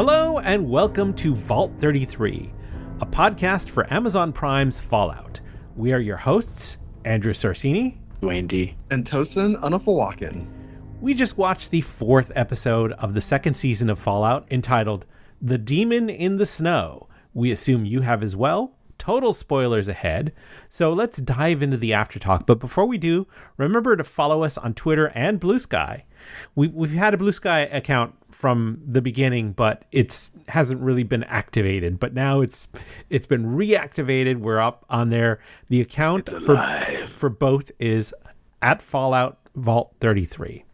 Hello and welcome to Vault 33, a podcast for Amazon Prime's Fallout. We are your hosts, Andrew Sorsini, Dwayne D, and Tosin Andrew. We just watched the 4th episode of the 2nd season of Fallout, entitled The Demon in the Snow. We assume you have as well. Total spoilers ahead, so let's dive into the aftertalk. But before we do, remember to follow us on Twitter and Blue Sky. We've had a Blue Sky account from the beginning, but it hasn't really been activated. But now it's been reactivated. We're up on there. The account for both is at Fallout Vault 33.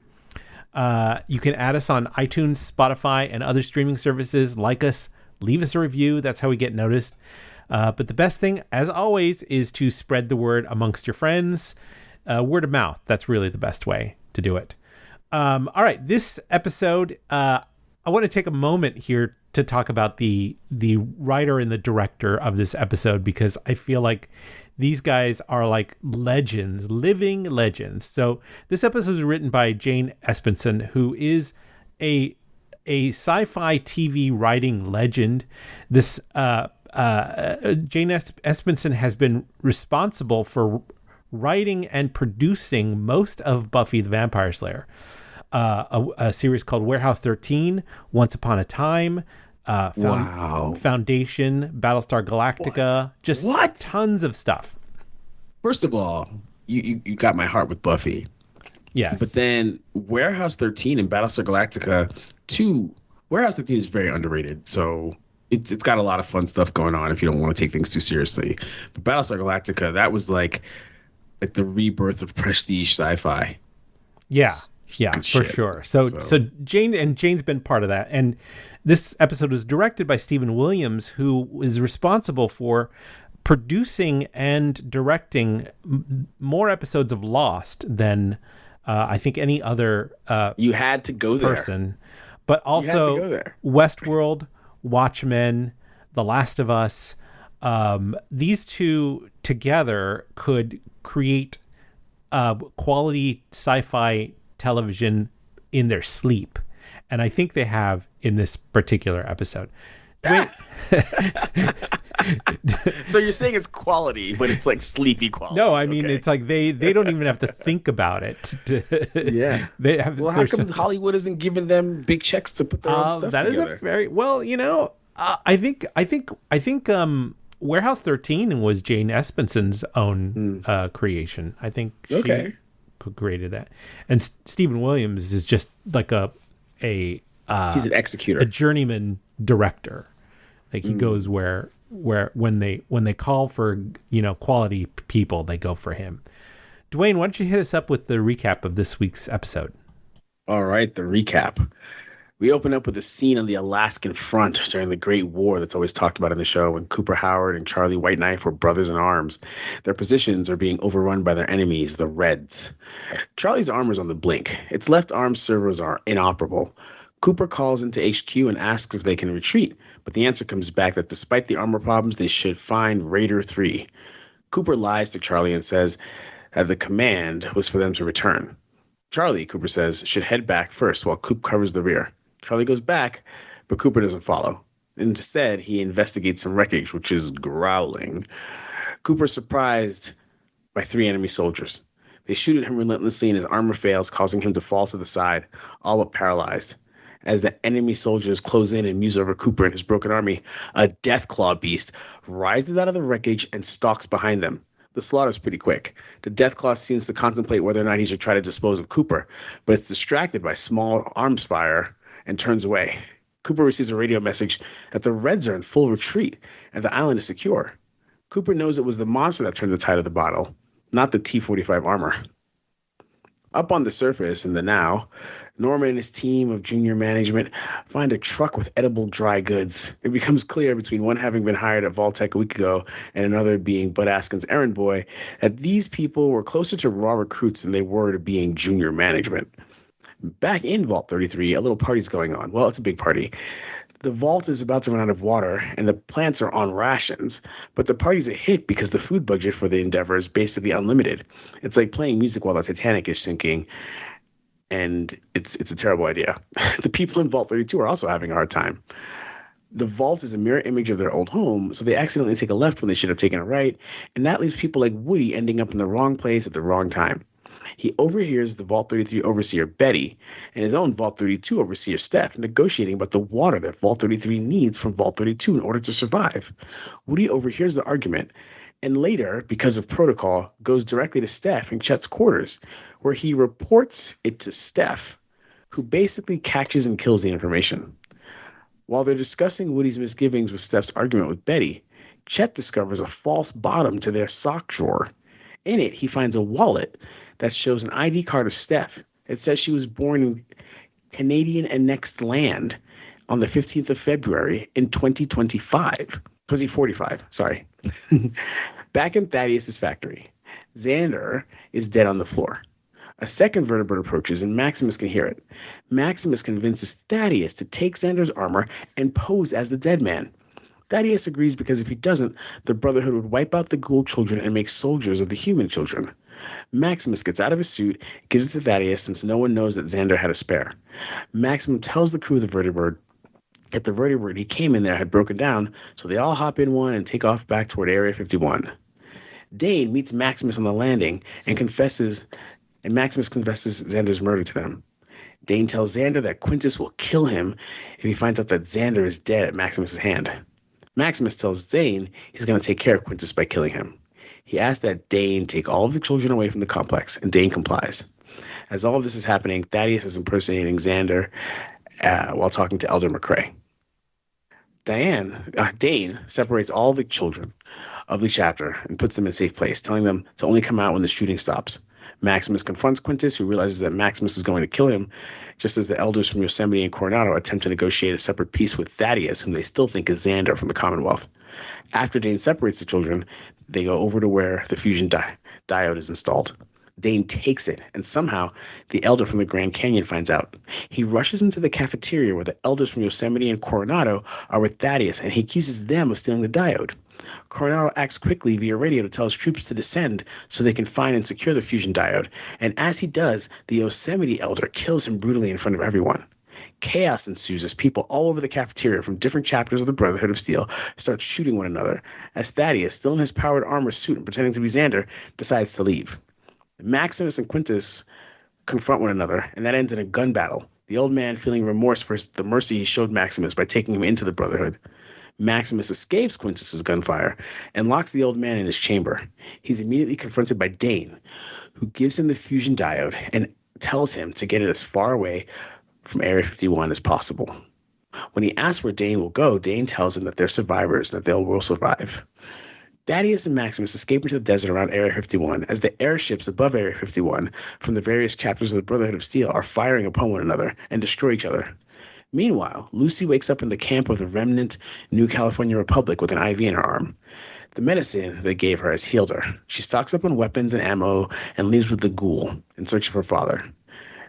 You can add us on iTunes, Spotify, and other streaming services. Like us, leave us a review. That's how we get noticed. But the best thing, as always, is to spread the word amongst your friends. Word of mouth. That's really the best way to do it. All right, this episode, I want to take a moment here to talk about the writer and the director of this episode, because I feel like these guys are like legends, living legends. So this episode is written by Jane Espenson, who is a sci-fi TV writing legend. This Jane Espenson has been responsible for writing and producing most of Buffy the Vampire Slayer, a series called Warehouse 13, Once Upon a Time, Foundation, Battlestar Galactica, tons of stuff. First of all, you got my heart with Buffy. Yes. But then Warehouse 13 and Battlestar Galactica 2, Warehouse 13 is very underrated, so it's got a lot of fun stuff going on if you don't want to take things too seriously. But Battlestar Galactica, that was like the rebirth of prestige sci-fi. Yeah, for sure. So Jane's been part of that. And this episode was directed by Stephen Williams, who is responsible for producing and directing more episodes of Lost than I think any other you had to go there. person. But also Westworld, Watchmen, The Last of Us. These two together could create quality sci-fi television in their sleep, and I think they have in this particular episode. So you're saying it's quality, but it's like sleepy quality. No, I mean, it's like they don't even have to think about it. Yeah. They have. Well, how come Hollywood isn't giving them big checks to put their own stuff that together? That is a very well, I think Warehouse 13 was Jane Espenson's own creation. I think she created that. And Stephen Williams is just like he's an executor, a journeyman director. Like he goes where when they call for quality people, they go for him. Dwayne, why don't you hit us up with the recap of this week's episode? All right, the recap. We open up with a scene on the Alaskan front during the Great War that's always talked about in the show, when Cooper Howard and Charlie Whiteknife were brothers in arms. Their positions are being overrun by their enemies, the Reds. Charlie's armor's on the blink. Its left arm servos are inoperable. Cooper calls into HQ and asks if they can retreat, but the answer comes back that despite the armor problems, they should find Raider 3. Cooper lies to Charlie and says that the command was for them to return. Charlie, Cooper says, should head back first while Coop covers the rear. Charlie goes back, but Cooper doesn't follow. Instead, he investigates some wreckage, which is growling. Cooper's surprised by 3 enemy soldiers. They shoot at him relentlessly and his armor fails, causing him to fall to the side, all but paralyzed. As the enemy soldiers close in and muse over Cooper and his broken army, a Deathclaw beast rises out of the wreckage and stalks behind them. The slaughter's pretty quick. The Deathclaw seems to contemplate whether or not he should try to dispose of Cooper, but it's distracted by small arms fire and turns away. Cooper receives a radio message that the Reds are in full retreat and the island is secure. Cooper knows it was the monster that turned the tide of the bottle, not the T-45 armor. Up on the surface, in the now, Norman and his team of junior management find a truck with edible dry goods. It becomes clear, between one having been hired at Vault-Tec a week ago and another being Bud Askin's errand boy, that these people were closer to raw recruits than they were to being junior management. Back in Vault 33, a little party's going on. Well, it's a big party. The vault is about to run out of water, and the plants are on rations. But the party's a hit because the food budget for the Endeavor is basically unlimited. It's like playing music while the Titanic is sinking. and it's a terrible idea. The people in Vault 32 are also having a hard time. The vault is a mirror image of their old home, so they accidentally take a left when they should have taken a right, and that leaves people like Woody ending up in the wrong place at the wrong time. He overhears the Vault 33 overseer Betty and his own Vault 32 overseer Steph negotiating about the water that Vault 33 needs from Vault 32 in order to survive. Woody overhears the argument and later, because of protocol, goes directly to Steph in Chet's quarters, where he reports it to Steph, who basically catches and kills the information. While they're discussing Woody's misgivings with Steph's argument with Betty, Chet discovers a false bottom to their sock drawer. In it, he finds a wallet that shows an ID card of Steph. It says she was born in Canadian Annexed Land on the 15th of February in 2045, sorry. Back in Thaddeus' factory, Xander is dead on the floor. A second vertebrate approaches, and Maximus can hear it. Maximus convinces Thaddeus to take Xander's armor and pose as the dead man. Thaddeus agrees because if he doesn't, the Brotherhood would wipe out the ghoul children and make soldiers of the human children. Maximus gets out of his suit, gives it to Thaddeus since no one knows that Xander had a spare. Maximus tells the crew of the vertebrate that the vertebrate he came in there had broken down, so they all hop in one and take off back toward Area 51. Dane meets Maximus on the landing and Maximus confesses Xander's murder to them. Dane tells Xander that Quintus will kill him if he finds out that Xander is dead at Maximus' hand. Maximus tells Dane he's going to take care of Quintus by killing him. He asks that Dane take all of the children away from the complex, and Dane complies. As all of this is happening, Thaddeus is impersonating Xander while talking to Elder McCrae. Dane separates all the children of the chapter and puts them in a safe place, telling them to only come out when the shooting stops. Maximus confronts Quintus, who realizes that Maximus is going to kill him, just as the elders from Yosemite and Coronado attempt to negotiate a separate peace with Thaddeus, whom they still think is Xander from the Commonwealth. After Dane separates the children, they go over to where the fusion diode is installed. Dane takes it, and somehow the elder from the Grand Canyon finds out. He rushes into the cafeteria where the elders from Yosemite and Coronado are with Thaddeus, and he accuses them of stealing the diode. Coronado acts quickly via radio to tell his troops to descend so they can find and secure the fusion diode, and as he does, the Yosemite elder kills him brutally in front of everyone. Chaos ensues as people all over the cafeteria from different chapters of the Brotherhood of Steel start shooting one another, as Thaddeus, still in his powered armor suit and pretending to be Xander, decides to leave. Maximus and Quintus confront one another, and that ends in a gun battle, the old man feeling remorse for the mercy he showed Maximus by taking him into the Brotherhood. Maximus escapes Quintus's gunfire and locks the old man in his chamber. He's immediately confronted by Dane, who gives him the fusion diode and tells him to get it as far away from Area 51 as possible. When he asks where Dane will go, Dane tells him that they're survivors and that they will survive. Thaddeus and Maximus escape into the desert around Area 51 as the airships above Area 51 from the various chapters of the Brotherhood of Steel are firing upon one another and destroy each other. Meanwhile, Lucy wakes up in the camp of the remnant New California Republic with an IV in her arm. The medicine they gave her has healed her. She stocks up on weapons and ammo and leaves with the ghoul in search of her father.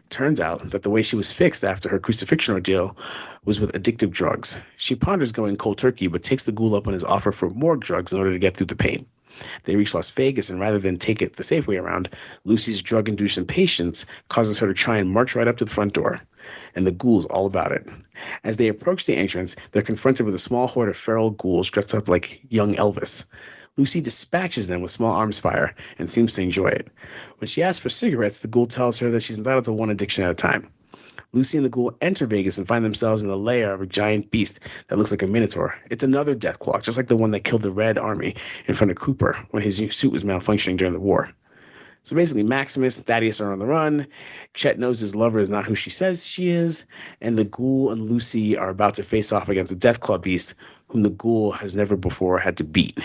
Turns out that the way she was fixed after her crucifixion ordeal was with addictive drugs. She ponders going cold turkey, but takes the ghoul up on his offer for more drugs in order to get through the pain. They reach Las Vegas, and rather than take it the safe way around, Lucy's drug-induced impatience causes her to try and march right up to the front door. And the ghoul's all about it. As they approach the entrance, they're confronted with a small horde of feral ghouls dressed up like young Elvis. Lucy dispatches them with small arms fire and seems to enjoy it. When she asks for cigarettes, the ghoul tells her that she's entitled to one addiction at a time. Lucy and the ghoul enter Vegas and find themselves in the lair of a giant beast that looks like a minotaur. It's another Deathclaw, just like the one that killed the Red Army in front of Cooper when his suit was malfunctioning during the war. So basically, Maximus and Thaddeus are on the run. Chet knows his lover is not who she says she is, and the ghoul and Lucy are about to face off against a Deathclaw beast whom the ghoul has never before had to beat.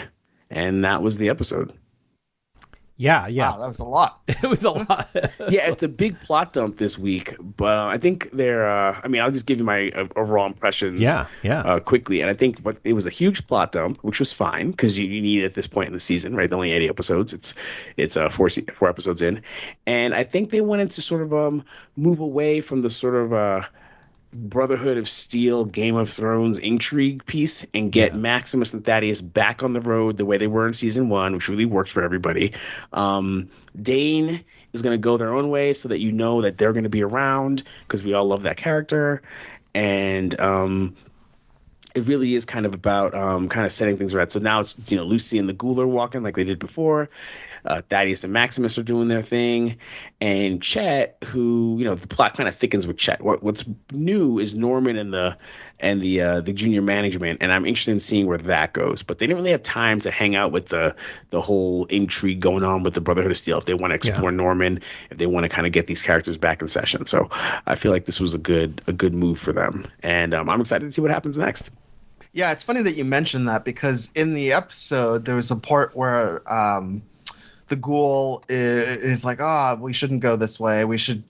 And that was the episode. Yeah. Wow, that was a lot. It was a lot. Yeah, it's a big plot dump this week, but I think they're. I'll just give you my overall impressions. Quickly, and I think it was a huge plot dump, which was fine because you need it at this point in the season, right? Only 80 episodes. It's 4 episodes in, and I think they wanted to sort of move away from the sort of Brotherhood of Steel, Game of Thrones intrigue piece and get Maximus and Thaddeus back on the road the way they were in season 1, which really works for everybody. Dane is going to go their own way so that you know that they're going to be around because we all love that character. And it really is kind of about kind of setting things right. So now, Lucy and the Ghoul are walking like they did before. Thaddeus and Maximus are doing their thing, and Chet, who the plot kind of thickens with Chet. What's new is Norman and the junior management, and I'm interested in seeing where that goes. But they didn't really have time to hang out with the whole intrigue going on with the Brotherhood of Steel. If they want to explore Norman, if they want to kind of get these characters back in session, so I feel like this was a good move for them, and I'm excited to see what happens next. Yeah, it's funny that you mentioned that because in the episode there was a part where the Ghoul is like, we shouldn't go this way. We should,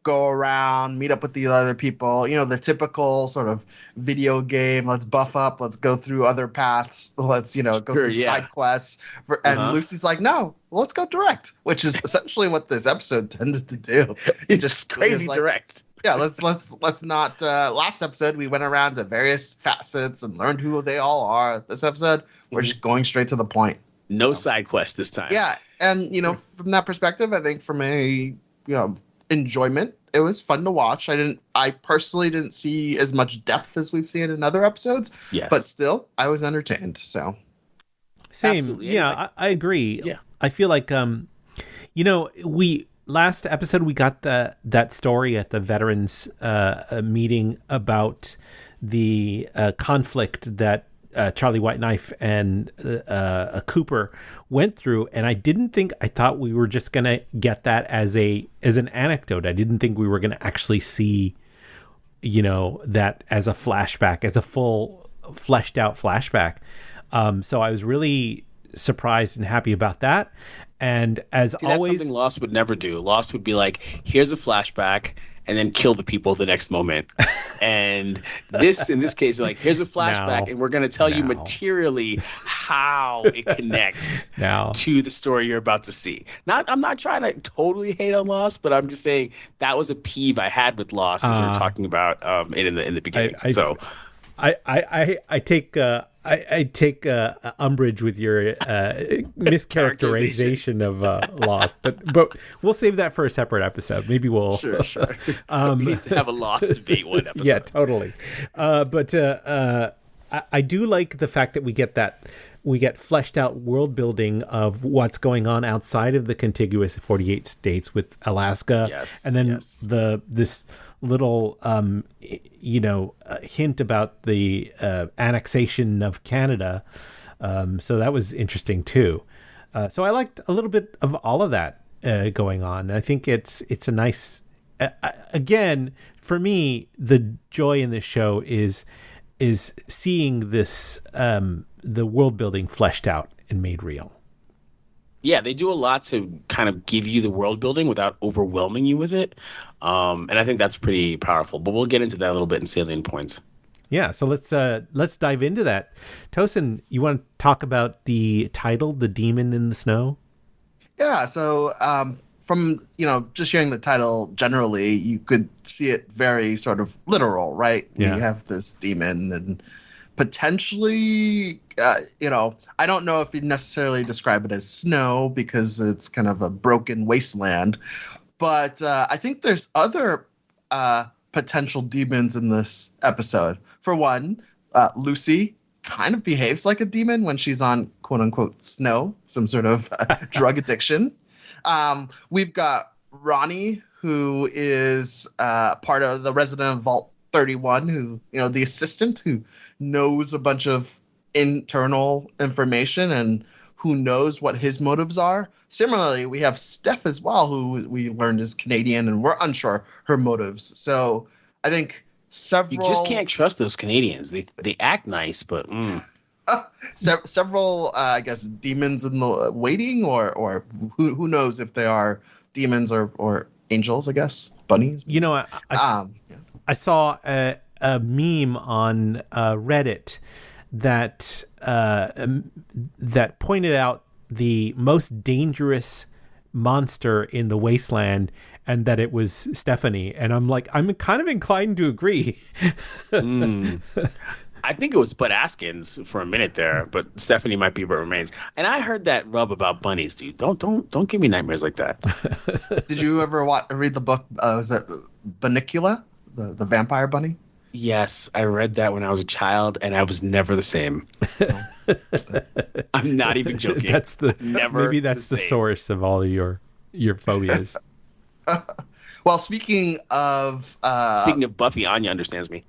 go around, meet up with the other people. The typical sort of video game. Let's buff up. Let's go through other paths. Let's, go through side quests. And Lucy's like, no, let's go direct, which is essentially what this episode tended to do. It's just crazy direct. Yeah, let's not. Last episode we went around to various facets and learned who they all are. This episode we're just going straight to the point. No side quest this time. Yeah, and from that perspective, I think from a enjoyment, it was fun to watch. I personally didn't see as much depth as we've seen in other episodes. Yes, but still, I was entertained. So same. Absolutely. Yeah, I agree. Yeah, I feel like we. Last episode, we got that story at the veterans meeting about the conflict that Charlie White Knife and Cooper went through, and I thought we were just gonna get that as an anecdote. I didn't think we were gonna actually see, that as a flashback, as a full fleshed out flashback. So I was really surprised and happy about that. And as always, that's something Lost would never do. Lost would be like, here's a flashback, and then kill the people the next moment. And in this case, like, here's a flashback, and we're going to tell you materially how it connects to the story you're about to see. I'm not trying to totally hate on Lost, but I'm just saying that was a peeve I had with Lost as we were talking about it in the beginning. I take umbrage with your mischaracterization of Lost, but we'll save that for a separate episode. Maybe we'll sure. We need to have a Lost debate one episode. Yeah, totally. But I do like the fact that we get fleshed out world building of what's going on outside of the contiguous 48 states with Alaska, and then this little hint about the annexation of Canada, so that was interesting too. So I liked a little bit of all of that going on. I think it's a nice again, for me, the joy in this show is seeing this the world building fleshed out and made real. Yeah, they do a lot to kind of give you the world building without overwhelming you with it. And I think that's pretty powerful. But we'll get into that a little bit in salient points. Yeah, so let's dive into that. Tosin, you want to talk about the title, The Demon in the Snow? Yeah, so from, just hearing the title generally, you could see it very sort of literal, right? Yeah. You have this demon and potentially, I don't know if you'd necessarily describe it as snow because it's kind of a broken wasteland, but I think there's other potential demons in this episode. For one, Lucy kind of behaves like a demon when she's on quote unquote snow, some sort of drug addiction. We've got Ronnie, who is part of the resident of Vault 31, who, the assistant who knows a bunch of internal information and who knows what his motives are. Similarly, we have Steph as well, who we learned is Canadian, and we're unsure her motives. So I think several... You just can't trust those Canadians. They act nice, but... several, I guess, demons in the waiting, or who knows if they are demons or angels, I guess, bunnies. I saw a meme on Reddit that pointed out the most dangerous monster in the wasteland and that it was Stephanie. And I'm like, I'm kind of inclined to agree. I think it was Bud Askins for a minute there, but Stephanie might be what remains. And I heard that rub about bunnies, dude. Don't give me nightmares like that. Did you ever read the book? Was it Bunnicula, the vampire bunny? Yes, I read that when I was a child, and I was never the same. I'm not even joking. Maybe that's the source of all of your phobias. Well, speaking of Buffy, Anya understands me.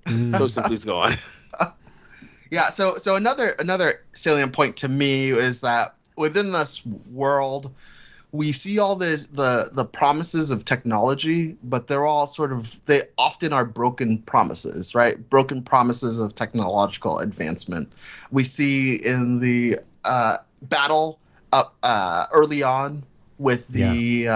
Tosin, please go on. Yeah, so another salient point to me is that within this world, we see all the promises of technology, but they're all they often are broken promises, right? Broken promises of technological advancement. We see in the battle early on with the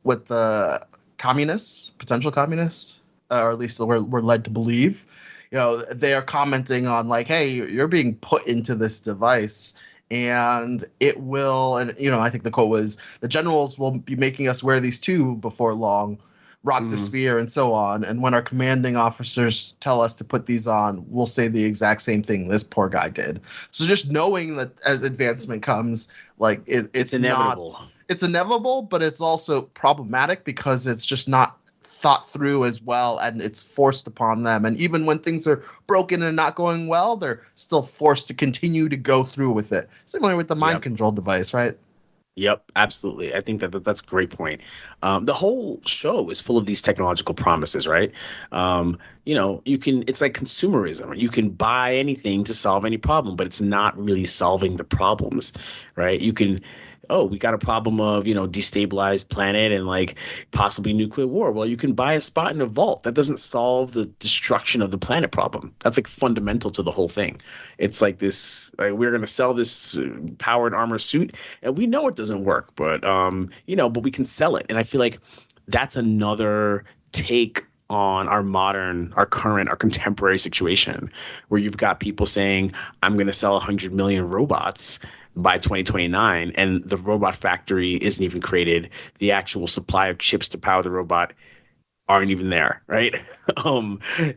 with the communists, potential communists, or at least we're led to believe. They are commenting on like, hey, you're being put into this device and it will, and I think the quote was, the generals will be making us wear these too before long, rock the sphere and so on. And when our commanding officers tell us to put these on, we'll say the exact same thing this poor guy did. So just knowing that as advancement comes, like it's inevitable. It's inevitable, but it's also problematic because it's just not thought through as well, and it's forced upon them. And even when things are broken and not going well, they're still forced to continue to go through with it. Similar with the mind control device, right? Yep, absolutely. I think that's a great point. The whole show is full of these technological promises, right? It's like consumerism. You can buy anything to solve any problem, but it's not really solving the problems, right? We got a problem of, destabilized planet and like possibly nuclear war. Well, you can buy a spot in a vault. That doesn't solve the destruction of the planet problem. That's like fundamental to the whole thing. It's like this, like we're going to sell this powered armor suit and we know it doesn't work, but we can sell it. And I feel like that's another take on our contemporary situation where you've got people saying, I'm going to sell 100 million robots by 2029, and the robot factory isn't even created. The actual supply of chips to power the robot aren't even there, right?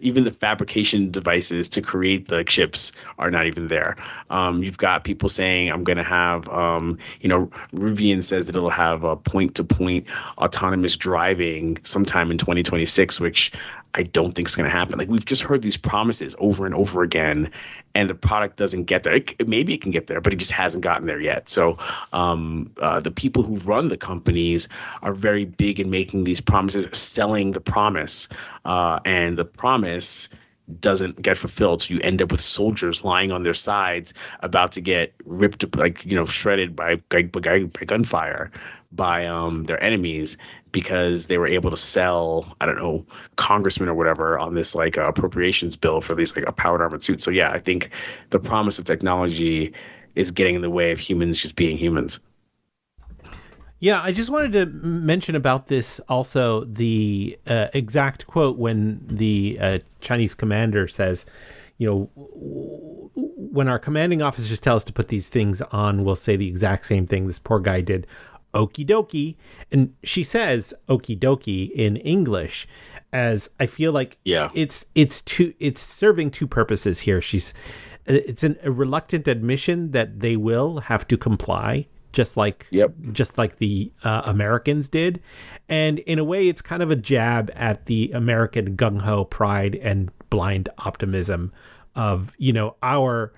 Even the fabrication devices to create the chips are not even there. You've got people saying, I'm going to have, Rivian says that it'll have a point-to-point autonomous driving sometime in 2026, which I don't think is going to happen. Like, we've just heard these promises over and over again, and the product doesn't get there. Maybe it can get there, but it just hasn't gotten there yet. So the people who run the companies are very big in making these promises, selling the promise, and the promise doesn't get fulfilled. So you end up with soldiers lying on their sides about to get ripped, shredded by gunfire by their enemies, because they were able to sell, I don't know, congressmen or whatever on this like appropriations bill for these like a powered armored suit. So yeah, I think the promise of technology is getting in the way of humans just being humans. Yeah, I just wanted to mention about this also the exact quote when the Chinese commander says, when our commanding officers tell us to put these things on, we'll say the exact same thing this poor guy did. Okie dokie. And she says okie dokie in English, as I feel like it's serving two purposes here. It's a reluctant admission that they will have to comply, just like the Americans did. And in a way, it's kind of a jab at the American gung-ho pride and blind optimism of, our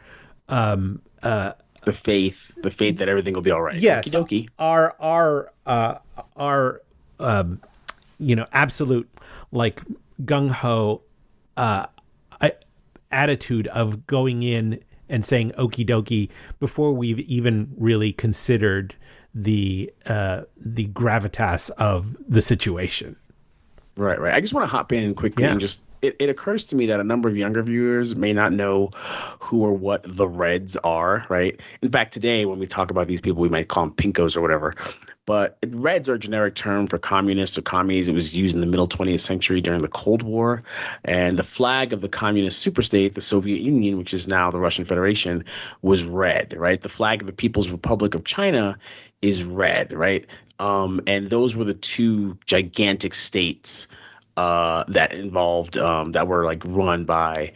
the faith that everything will be all right. Yes, okie dokie. Our absolute like gung-ho attitude of going in and saying okie dokie before we've even really considered the gravitas of the situation. Right. I just want to hop in quickly and just it occurs to me that a number of younger viewers may not know who or what the Reds are, right? In fact, today when we talk about these people, we might call them pinkos or whatever. But reds are a generic term for communists or commies. It was used in the middle 20th century during the Cold War. And the flag of the communist superstate, the Soviet Union, which is now the Russian Federation, was red, right? The flag of the People's Republic of China is red, right? And those were the two gigantic states that involved, that were like run by,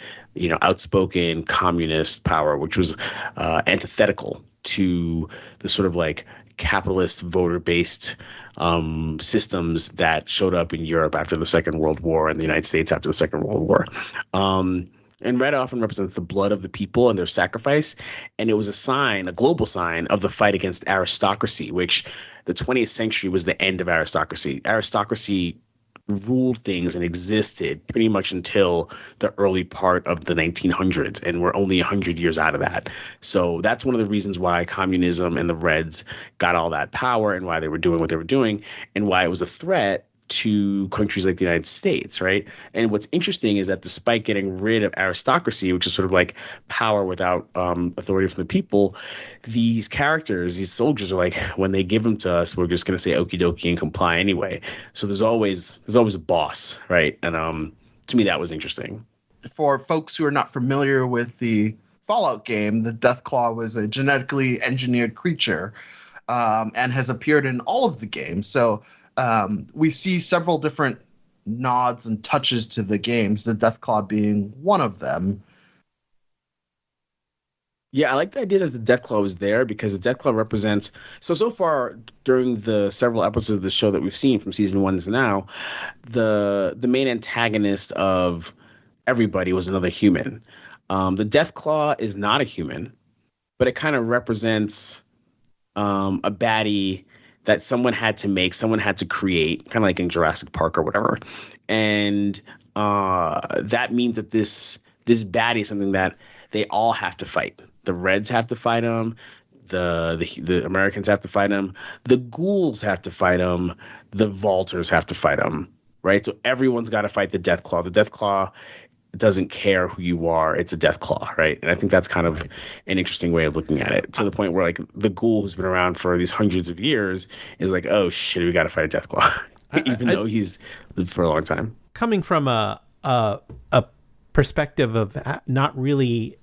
outspoken communist power, which was antithetical to the sort of like capitalist voter-based systems that showed up in Europe after the Second World War and the United States after the Second World War. And red often represents the blood of the people and their sacrifice. And it was a global sign of the fight against aristocracy, which the 20th century was the end of aristocracy. Aristocracy ruled things and existed pretty much until the early part of the 1900s, and we're only 100 years out of that. So that's one of the reasons why communism and the Reds got all that power and why they were doing what they were doing and why it was a threat to countries like the United States, right? And what's interesting is that despite getting rid of aristocracy, which is sort of like power without authority from the people, these characters, these soldiers are like, when they give them to us, we're just going to say okie dokie and comply anyway. So there's always a boss, right? And to me, that was interesting. For folks who are not familiar with the Fallout game, the Deathclaw was a genetically engineered creature and has appeared in all of the games. So we see several different nods and touches to the games, the Deathclaw being one of them. Yeah, I like the idea that the Deathclaw was there because the Deathclaw represents... So far, during the several episodes of the show that we've seen from season 1 to now, the main antagonist of everybody was another human. The Deathclaw is not a human, but it kind of represents a baddie that someone had to make, someone had to create, kind of like in Jurassic Park or whatever. And that means that this baddie is something that they all have to fight. The Reds have to fight him. The Americans have to fight him. The ghouls have to fight him. The Vaulters have to fight him, right? So everyone's got to fight the Deathclaw. The Deathclaw doesn't care who you are. It's a Deathclaw, right? And I think that's kind of an interesting way of looking at it, to the point where like the ghoul who's been around for these hundreds of years is like, oh shit, we got to fight a Deathclaw, even though he's lived for a long time. Coming from a perspective of not really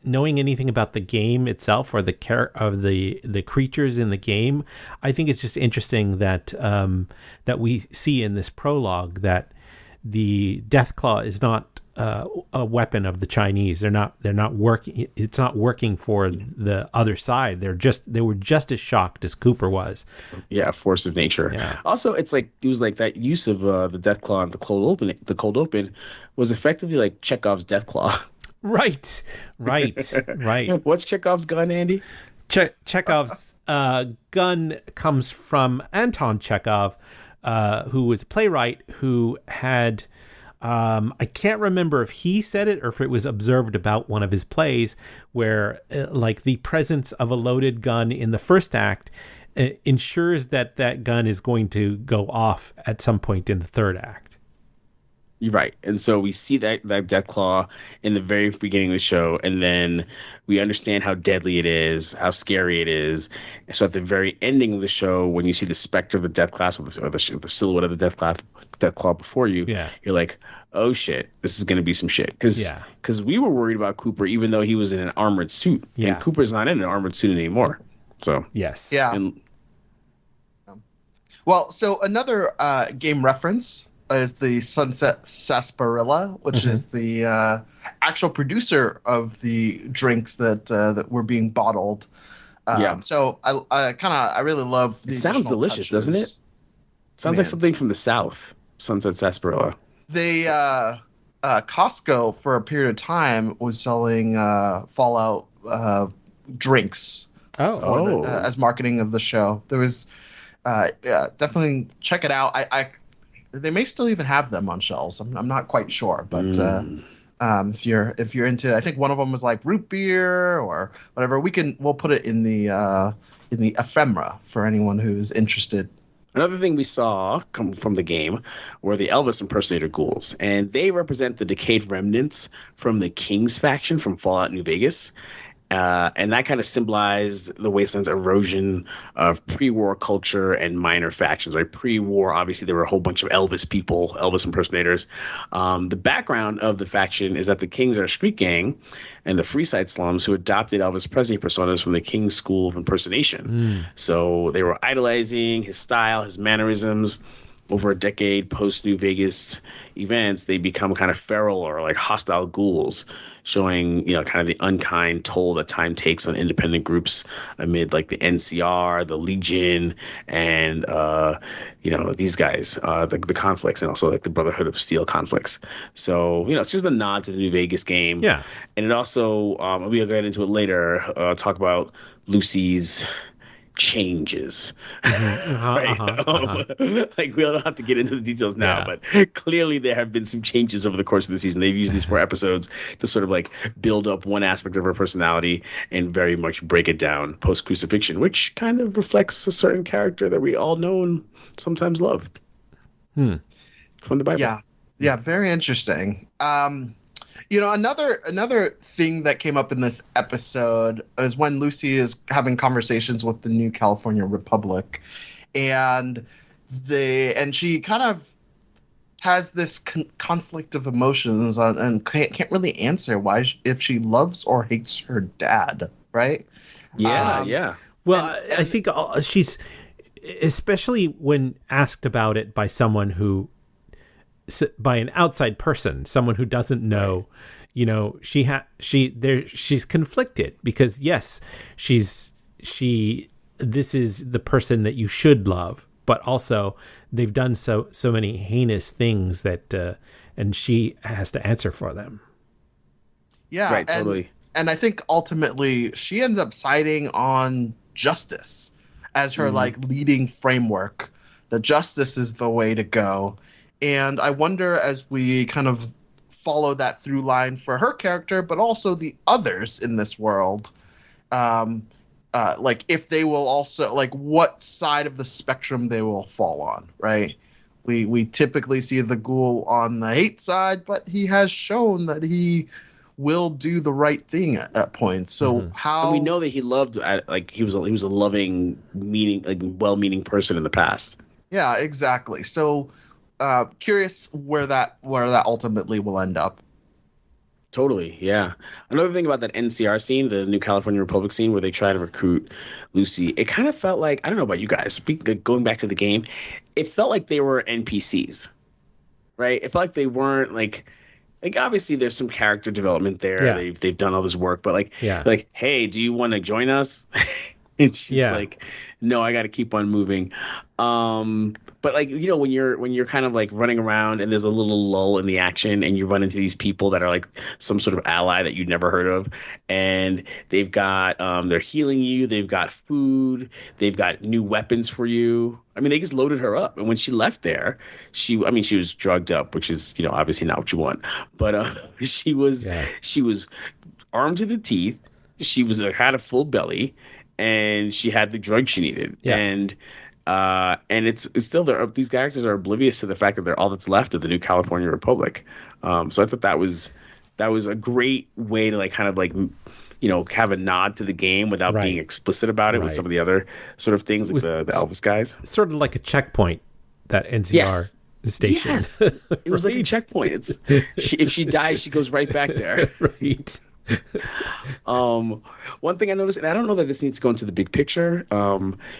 knowing anything about the game itself or the creatures in the game, I think it's just interesting that that we see in this prologue that the Deathclaw is not a weapon of the Chinese. They're not working. It's not working for the other side. They were just as shocked as Cooper was. Yeah, force of nature. Yeah. Also, it was like that use of the Deathclaw in the cold open was effectively like Chekhov's Deathclaw. Right. What's Chekhov's gun, Andy? Chekhov's gun comes from Anton Chekhov, who was a playwright who had. I can't remember if he said it or if it was observed about one of his plays where like the presence of a loaded gun in the first act ensures that gun is going to go off at some point in the third act. You're right. And so we see that Deathclaw in the very beginning of the show, and then we understand how deadly it is, how scary it is. And so at the very ending of the show, when you see the specter of the Deathclaw or the silhouette of the Deathclaw before you, you're like, oh shit, this is going to be some shit. Because we were worried about Cooper, even though he was in an armored suit. Yeah. And Cooper's not in an armored suit anymore. So yes. Yeah. Well, so another game reference is the Sunset Sarsaparilla, which is the actual producer of the drinks that were being bottled. So I really love the. It sounds delicious, doesn't it? Sounds like something from the South. Sunset Sarsaparilla. They Costco for a period of time was selling Fallout drinks. As marketing of the show. There was definitely check it out. They may still even have them on shelves. I'm not quite sure, but if you're into, I think one of them was like root beer or whatever. We'll put it in the ephemera for anyone who's interested. Another thing we saw come from the game were the Elvis impersonator ghouls, and they represent the decayed remnants from the King's faction from Fallout New Vegas. And that kind of symbolized the Wasteland's erosion of pre-war culture and minor factions. Right, pre-war, obviously there were a whole bunch of Elvis people, Elvis impersonators. The background of the faction is that the Kings are a street gang, and the Freeside slums who adopted Elvis Presley personas from the King's School of Impersonation. So they were idolizing his style, his mannerisms. Over a decade post New Vegas events, they become kind of feral or like hostile ghouls, showing, kind of the unkind toll that time takes on independent groups amid like the NCR, the Legion, and these guys, the conflicts, and also like the Brotherhood of Steel conflicts. So it's just a nod to the New Vegas game. Yeah, and it also we'll get into it later. Talk about Lucy's changes. Like we don't have to get into the details now, but clearly there have been some changes over the course of the season. They've used these 4 episodes to sort of like build up one aspect of her personality and very much break it down post crucifixion, which kind of reflects a certain character that we all know and sometimes loved from the Bible. Yeah, very interesting. Another thing that came up in this episode is when Lucy is having conversations with the New California Republic, and she kind of has this conflict of emotions and can't really answer if she loves or hates her dad, right? Yeah. Well, I think she's, especially when asked about it by someone by an outside person, someone who doesn't know, she's conflicted because yes, this is the person that you should love, but also they've done so many heinous things that, and she has to answer for them. Yeah, right, totally. And I think ultimately she ends up siding on justice as her like leading framework. That justice is the way to go. And I wonder, as we kind of follow that through line for her character, but also the others in this world, like if they will also, like what side of the spectrum they will fall on, right? We typically see the ghoul on the hate side, but he has shown that he will do the right thing at points. So how... And we know that he loved, like he was a loving, well-meaning person in the past. Yeah, exactly. So... curious where that ultimately will end up. Totally, yeah. Another thing about that NCR scene, the New California Republic scene, where they try to recruit Lucy, it kind of felt like, I don't know about you guys, going back to the game, it felt like they were NPCs, right? It felt like they weren't like obviously there's some character development there. Yeah. They've done all this work, but like, hey, do you want to join us? And she's like, no, I got to keep on moving. But like, when you're kind of like running around and there's a little lull in the action and you run into these people that are like some sort of ally that you'd never heard of, and they've got, they're healing you. They've got food. They've got new weapons for you. I mean, they just loaded her up. And when she left there, she was drugged up, which is, obviously not what you want, but, she was armed to the teeth. She had a full belly. And she had the drug she needed, and it's still there. These characters are oblivious to the fact that they're all that's left of the New California Republic. So I thought that was a great way to like kind of like have a nod to the game without being explicit about it with some of the other sort of things like the Elvis guys. Sort of like a checkpoint, that NCR station. Yes, it was like a checkpoint. It's if she dies, she goes right back there. Right. One thing I noticed, and I don't know that this needs to go into the big picture,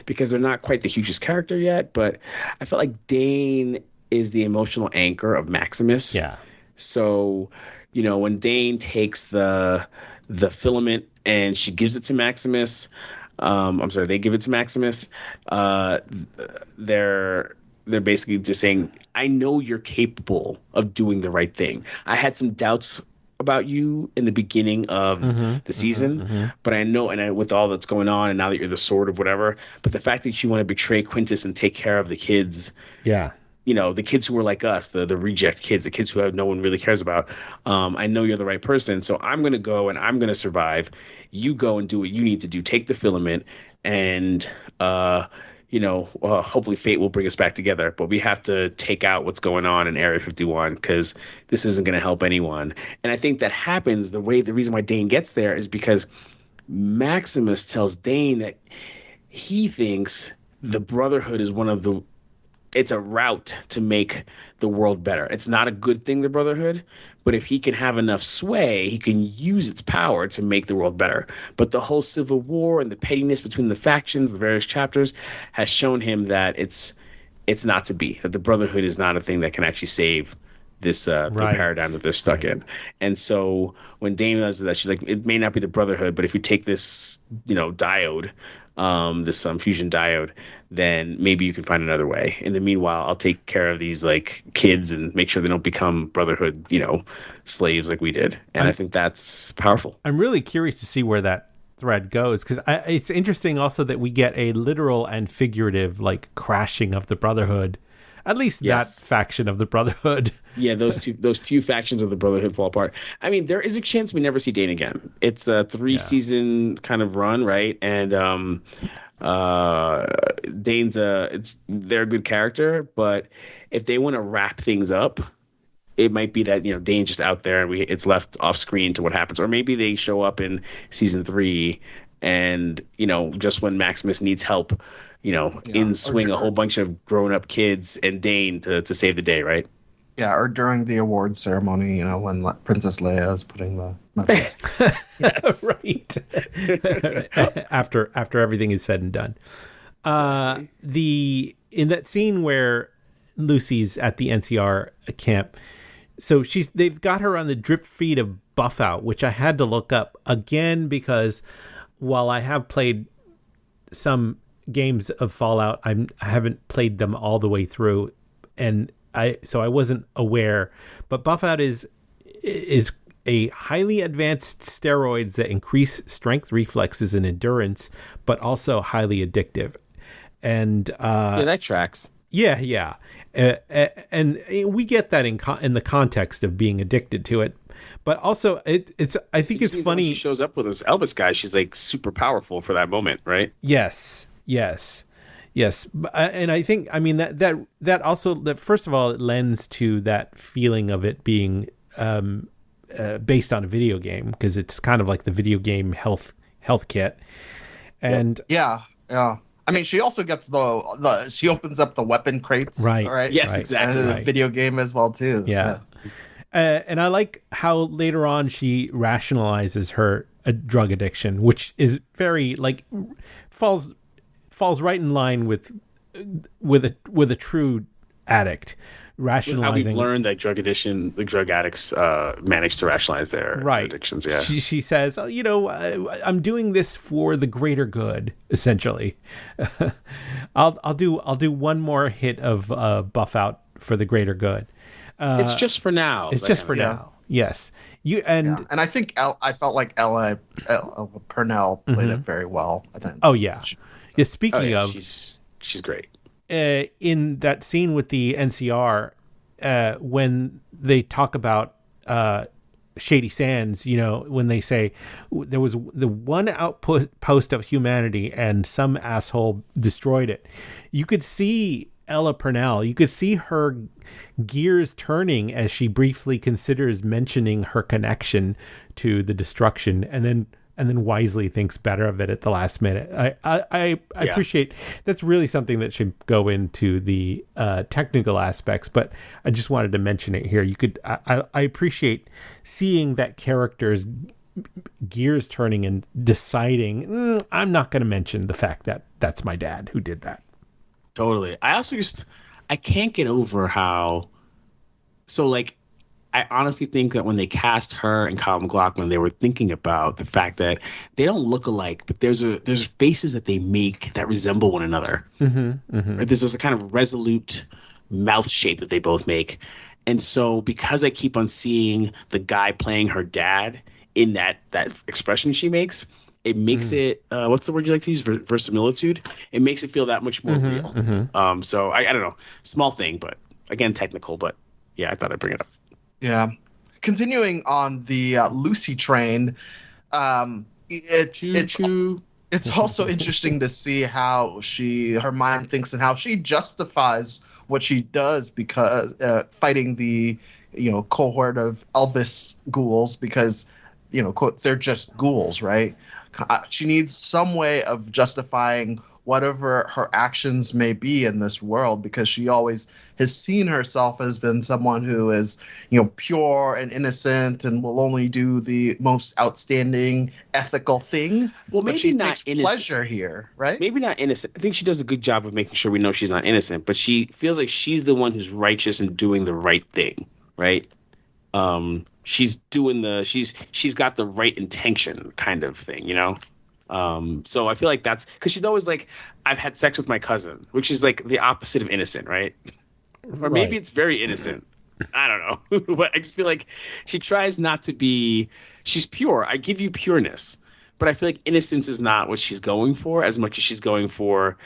because they're not quite the hugest character yet, but I felt like Dane is the emotional anchor of Maximus. Yeah. So, when Dane takes the filament and she gives it to Maximus, they give it to Maximus, they're basically just saying, I know you're capable of doing the right thing. I had some doubts about you in the beginning of the season, but I know, and with all that's going on, and now that you're the sword of whatever, but the fact that you want to betray Quintus and take care of the kids, the kids who are like us, the reject kids, the kids who no one really cares about, I know you're the right person, so I'm going to go and I'm going to survive. You go and do what you need to do. Take the filament, and hopefully fate will bring us back together, but we have to take out what's going on in Area 51 because this isn't going to help anyone. And I think that happens the reason why Dane gets there is because Maximus tells Dane that he thinks the Brotherhood is it's a route to make the world better. It's not a good thing, the Brotherhood, but if he can have enough sway, he can use its power to make the world better. But the whole Civil War and the pettiness between the factions, the various chapters, has shown him that it's not to be, that the Brotherhood is not a thing that can actually save this the paradigm that they're stuck in. And so when Dane realizes that, she's like, it may not be the Brotherhood, but if we take this, diode, this fusion diode, then maybe you can find another way. In the meanwhile, I'll take care of these like kids and make sure they don't become Brotherhood, slaves like we did. And I think that's powerful. I'm really curious to see where that thread goes, because it's interesting also that we get a literal and figurative like crashing of the Brotherhood. At least that faction of the Brotherhood. Yeah, those few factions of the Brotherhood fall apart. I mean, there is a chance we never see Dane again. It's a 3-season kind of run, right? And Dane's they're a good character, but if they want to wrap things up, it might be that Dane's just out there and it's left off screen to what happens, or maybe they show up in season 3, and just when Maximus needs help. In swing a whole bunch of grown-up kids and Dane to save the day, right? Yeah, or during the award ceremony, when Princess Leia is putting the medals. Right. After everything is said and done. In that scene where Lucy's at the NCR camp, so they've got her on the drip feed of Buff Out, which I had to look up again because while I have played some games of Fallout, I haven't played them all the way through, and I wasn't aware. But Buff Out is a highly advanced steroids that increase strength, reflexes, and endurance, but also highly addictive. And that tracks. Yeah. And we get that in the context of being addicted to it. But also, I think it's funny. She shows up with those Elvis guys. She's like super powerful for that moment, right? Yes. And I think, that also, that first of all, it lends to that feeling of it being based on a video game, because it's kind of like the video game health kit. And yeah. I mean, she also gets she opens up the weapon crates, right? Yes, right. Exactly. The video game as well too. Yeah. So. And I like how later on she rationalizes her drug addiction, which is very falls right in line with a true addict. Rationalizing how we've learned that the drug addicts manage to rationalize their addictions. Yeah, she says, I'm doing this for the greater good. Essentially, I'll do one more hit of Buff Out for the greater good. It's just for now. It's just for now. Yes, and I think I felt like Ella Purnell played it very well. I think. Oh yeah. Yeah. Speaking of, she's great. In that scene with the NCR, when they talk about Shady Sands, when they say there was the one outpost of humanity and some asshole destroyed it, you could see Ella Purnell. You could see her gears turning as she briefly considers mentioning her connection to the destruction, and then wisely thinks better of it at the last minute. I appreciate that's really something that should go into the technical aspects, but I just wanted to mention it here. I appreciate seeing that character's gears turning and deciding, I'm not going to mention the fact that that's my dad who did that. Totally. I also I can't get over how, I honestly think that when they cast her and Kyle MacLachlan, they were thinking about the fact that they don't look alike, but there's faces that they make that resemble one another. Mm-hmm, mm-hmm. Right? There's this kind of resolute mouth shape that they both make. And so because I keep on seeing the guy playing her dad in that expression she makes, it makes it, what's the word you like to use? Verisimilitude. It makes it feel that much more real. Mm-hmm. So I don't know, small thing, but again, technical, but yeah, I thought I'd bring it up. Yeah. Continuing on the Lucy train, it's also interesting to see how her mind thinks and how she justifies what she does because fighting the cohort of Elvis ghouls because quote, they're just ghouls, right? she needs some way of justifying whatever her actions may be in this world, because she always has seen herself as been someone who is, pure and innocent and will only do the most outstanding ethical thing. Well, but maybe she not takes innocent. pleasure here, right? Maybe not innocent. I think she does a good job of making sure we know she's not innocent, but she feels like she's the one who's righteous and doing the right thing, right? She's got the right intention kind of thing, So I feel like that's because she's always like, I've had sex with my cousin, which is like the opposite of innocent, right? Or maybe it's very innocent. I don't know. But I just feel like she tries not to be, she's pure. I give you pureness. But I feel like innocence is not what she's going for as much as she's going for,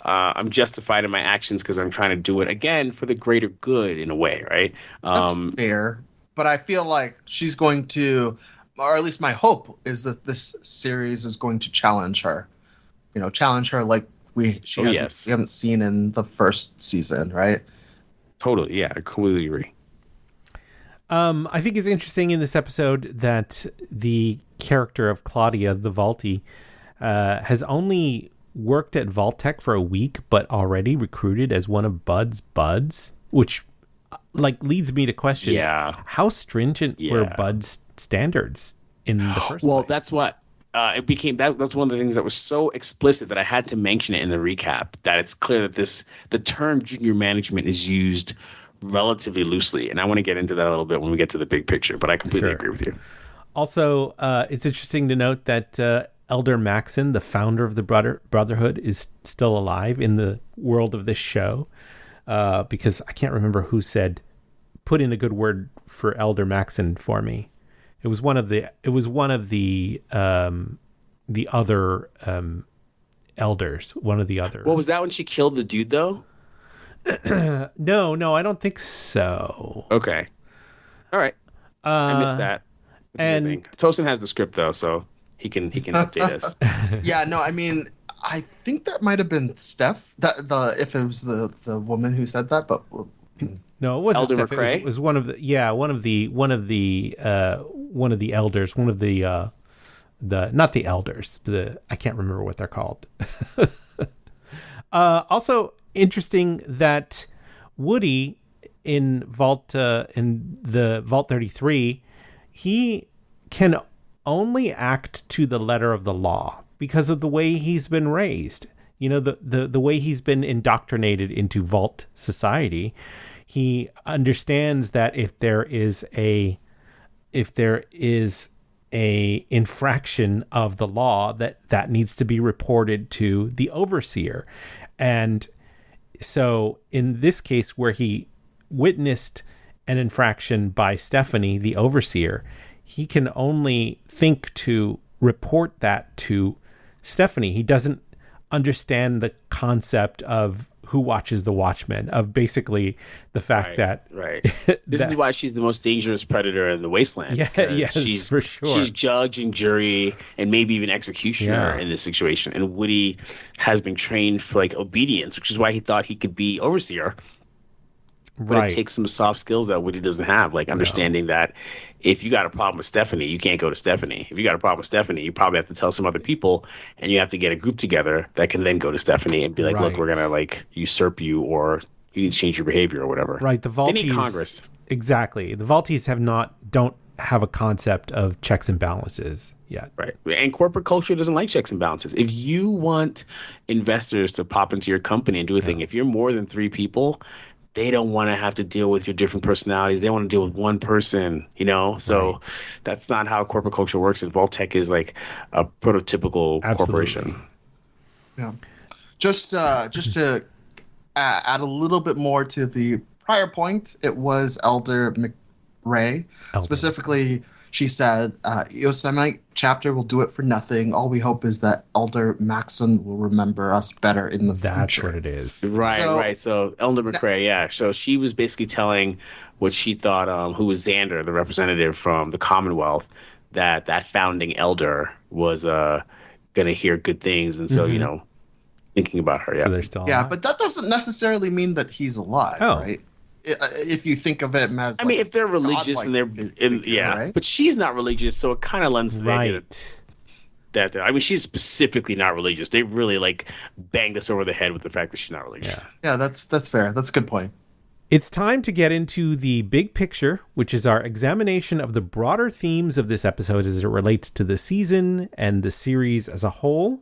I'm justified in my actions because I'm trying to do it, again, for the greater good in a way, right? That's fair. But I feel like she's going to, or at least my hope is that this series is going to challenge her. Challenge her like we haven't seen in the first season, right? Totally, yeah, I completely agree. I think it's interesting in this episode that the character of Claudia, the Vaulty, has only worked at Vault-Tec for a week, but already recruited as one of Bud's buds, which leads me to question, how stringent were Bud's standards in the first place? Well, that's what it became. That's one of the things that was so explicit that I had to mention it in the recap, that it's clear that the term junior management is used relatively loosely, and I want to get into that a little bit when we get to the big picture, but I completely agree with you. Also, it's interesting to note that Elder Maxon, the founder of the Brotherhood, is still alive in the world of this show, because I can't remember who said, put in a good word for Elder Maxon for me. It was one of the other elders, one of the other. Well, was that when she killed the dude though? No, I don't think so. Okay. All right. I missed that. And Tosin has the script though, so he can update us. Yeah, no, I mean, I think that might have been Steph. If it was the woman who said that, but no, it wasn't Elder Steph. McRae? It was one of the elders, not the elders. I can't remember what they're called. Also interesting that Woody in the Vault 33, he can only act to the letter of the law because of the way he's been raised. The way he's been indoctrinated into Vault society. He understands that if there is a infraction of the law, that needs to be reported to the overseer. And so in this case, where he witnessed an infraction by Stephanie, the overseer, he can only think to report that to Stephanie. He doesn't understand the concept of who watches the watchman, of basically the fact that this is why she's the most dangerous predator in the wasteland. Yes, she's for sure. She's judge and jury and maybe even executioner in this situation. And Woody has been trained for obedience, which is why he thought he could be overseer. But it takes some soft skills that Woody doesn't have, understanding that if you got a problem with Stephanie, you can't go to Stephanie. If you got a problem with Stephanie, you probably have to tell some other people, and you have to get a group together that can then go to Stephanie and be like, look, we're going to usurp you, or you need to change your behavior or whatever. Right. The Vaulties, they need Congress. Exactly. The Vaulties don't have a concept of checks and balances yet. Right. And corporate culture doesn't like checks and balances. If you want investors to pop into your company and do a thing, if you're more than 3 people, they don't want to have to deal with your different personalities. They want to deal with one person, So that's not how corporate culture works. And Vault-Tec is a prototypical corporation. Yeah. Just to add a little bit more to the prior point, it was Elder McRae. Specifically, she said, Yosemite chapter will do it for nothing. All we hope is that Elder Maxon will remember us better in the future. That's what it is. Right. So Elder McRae, So she was basically telling what she thought, who was Xander, the representative from the Commonwealth, that founding elder was going to hear good things. And so, thinking about her, So they're still alive? But that doesn't necessarily mean that he's alive, right? If you think of it as, if they're religious and they're, right? But she's not religious, so it kind of lends right. that I mean, she's specifically not religious. They really like banged us over the head with the fact that she's not religious. Yeah, that's fair. That's a good point. It's time to get into the big picture, which is our examination of the broader themes of this episode as it relates to the season and the series as a whole.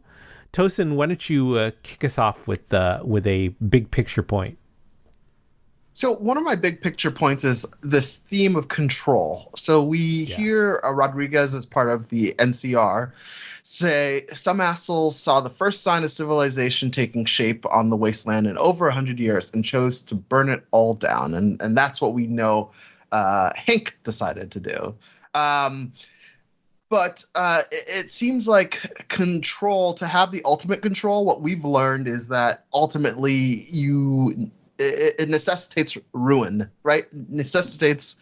Tosin, why don't you kick us off with a big picture point? So one of my big picture points is this theme of control. So we hear Rodriguez, as part of the NCR, say some assholes saw the first sign of civilization taking shape on the wasteland in over 100 years and chose to burn it all down. And that's what we know Hank decided to do. But it seems like control, to have the ultimate control, what we've learned is that ultimately it necessitates ruin, right? Necessitates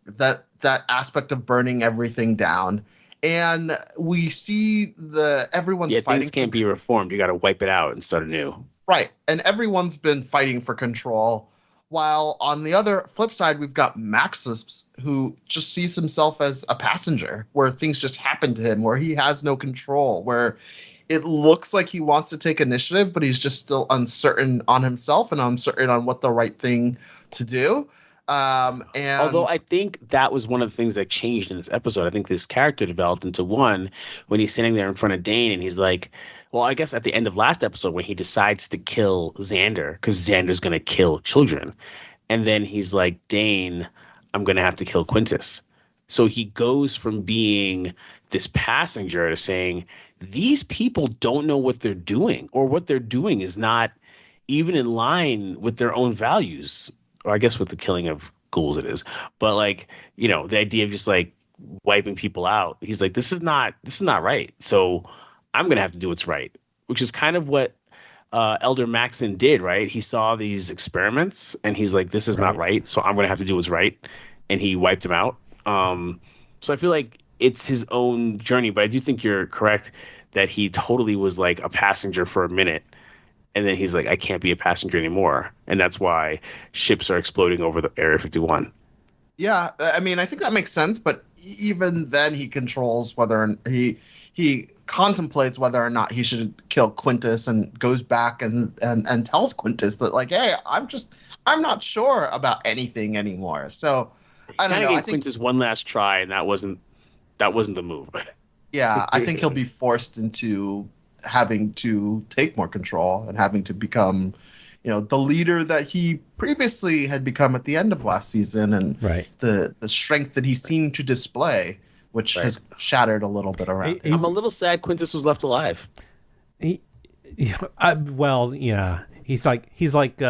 that aspect of burning everything down. And we see everyone's fighting. Things can't be reformed. You got to wipe it out and start anew. Right. And everyone's been fighting for control. While on the other flip side, we've got Maximus, who just sees himself as a passenger, where things just happen to him, where he has no control, where it looks like he wants to take initiative, but he's just still uncertain on himself and uncertain on what the right thing to do. And although I think that was one of the things that changed in this episode. I think this character developed into one when he's sitting there in front of Dane and he's like, well, I guess at the end of last episode when he decides to kill Xander because Xander's going to kill children. And then he's like, Dane, I'm going to have to kill Quintus. So he goes from being this passenger to saying, these people don't know what they're doing, or what they're doing is not even in line with their own values. Or I guess with the killing of ghouls it is. But like, you know, the idea of just like wiping people out. He's like, this is not right. So I'm going to have to do what's right, which is kind of what Elder Maxon did, right? He saw these experiments and he's like, this is not right. So I'm going to have to do what's right. And he wiped them out. So I feel like it's his own journey, but I do think you're correct that he totally was like a passenger for a minute. And then he's like, I can't be a passenger anymore. And that's why ships are exploding over the Area 51. Yeah, I mean, I think that makes sense. But even then he controls whether he contemplates whether or not he should kill Quintus, and goes back and tells Quintus that like, hey, I'm not sure about anything anymore. So I don't know. I think Quintus one last try, and that wasn't the move. Yeah, I think he'll be forced into having to take more control and having to become, you know, the leader that he previously had become at the end of last season, and the strength that he seemed to display, which has shattered a little bit around him. I'm a little sad Quintus was left alive. He's like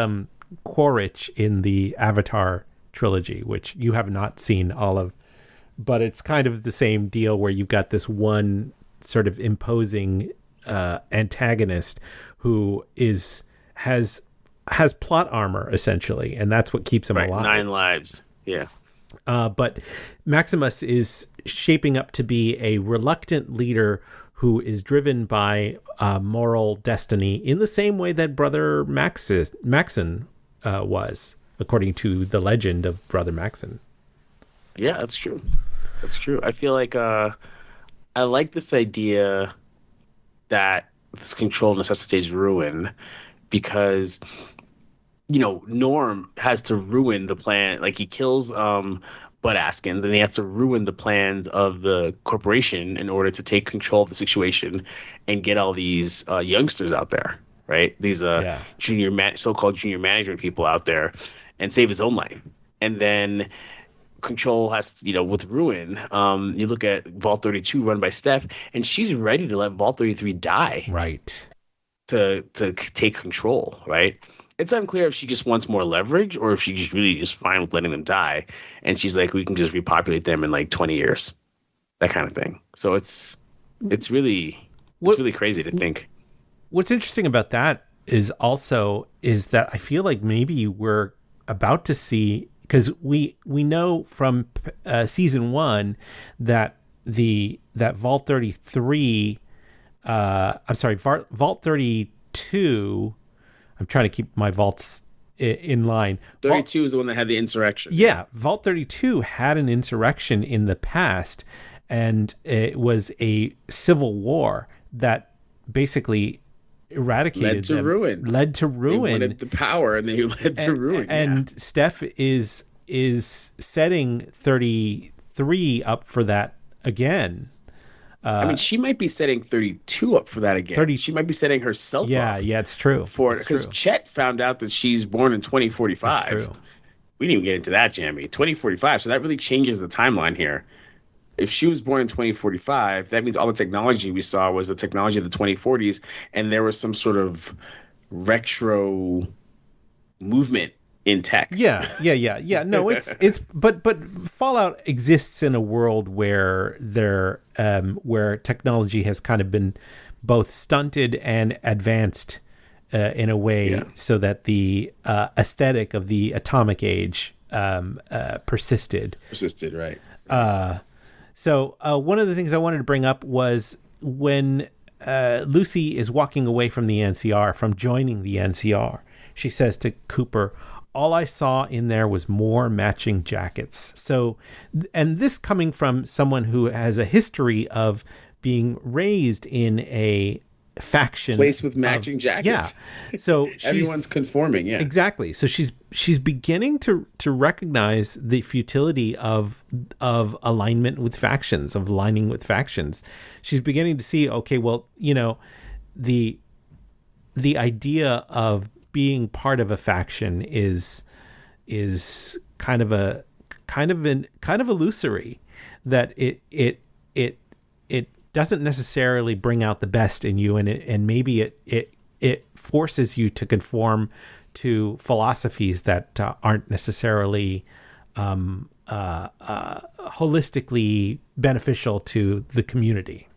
Quaritch in the Avatar trilogy, which you have not seen all of, but it's kind of the same deal where you've got this one sort of imposing antagonist who has plot armor essentially, and that's what keeps him alive. 9 lives. Yeah. But Maximus is shaping up to be a reluctant leader who is driven by moral destiny in the same way that Brother Maxon was, according to the legend of Brother Maxon. Yeah, that's true. That's true. I feel like I like this idea that this control necessitates ruin, because, you know, Norm has to ruin the plan. Like, he kills Bud Askin, then he has to ruin the plan of the corporation in order to take control of the situation and get all these youngsters out there, right? These so-called junior management people out there, and save his own life. And then Control has, you know, with Ruin, you look at Vault 32 run by Steph, and she's ready to let Vault 33 die. Right. To take control, right? It's unclear if she just wants more leverage or if she just really is fine with letting them die. And she's like, we can just repopulate them in like 20 years. That kind of thing. So it's really crazy to think. What's interesting about that is that I feel like maybe we're about to see, because we know from season 1 that Vault 33, Vault 32. I'm trying to keep my vaults in line. 32 is the one that had the insurrection. Yeah, Vault 32 had an insurrection in the past, and it was a civil war that basically eradicated led to ruin. They wanted the power, and they led to ruin. And Steph is setting 33 up for that again. I mean, she might be setting 32 up for that again. She might be setting herself up. Yeah, it's true. Because Chet found out that she's born in 2045. That's true. We didn't even get into that, Jamie. 2045. So that really changes the timeline here. If she was born in 2045, that means all the technology we saw was the technology of the 2040s, and there was some sort of retro movement in tech. Yeah. No, it's but Fallout exists in a world where where technology has kind of been both stunted and advanced in a way, so that the aesthetic of the atomic age persisted. Right. So one of the things I wanted to bring up was when Lucy is walking away from the NCR, from joining the NCR, she says to Cooper, "All I saw in there was more matching jackets." So, and this coming from someone who has a history of being raised in a faction place with matching jackets. Yeah. So everyone's conforming. Yeah, exactly. So she's beginning to recognize the futility of alignment with factions, of aligning with factions. She's beginning to see, okay, well, the idea of being part of a faction is kind of illusory, that it doesn't necessarily bring out the best in you, and maybe it forces you to conform to philosophies that aren't necessarily holistically beneficial to the community.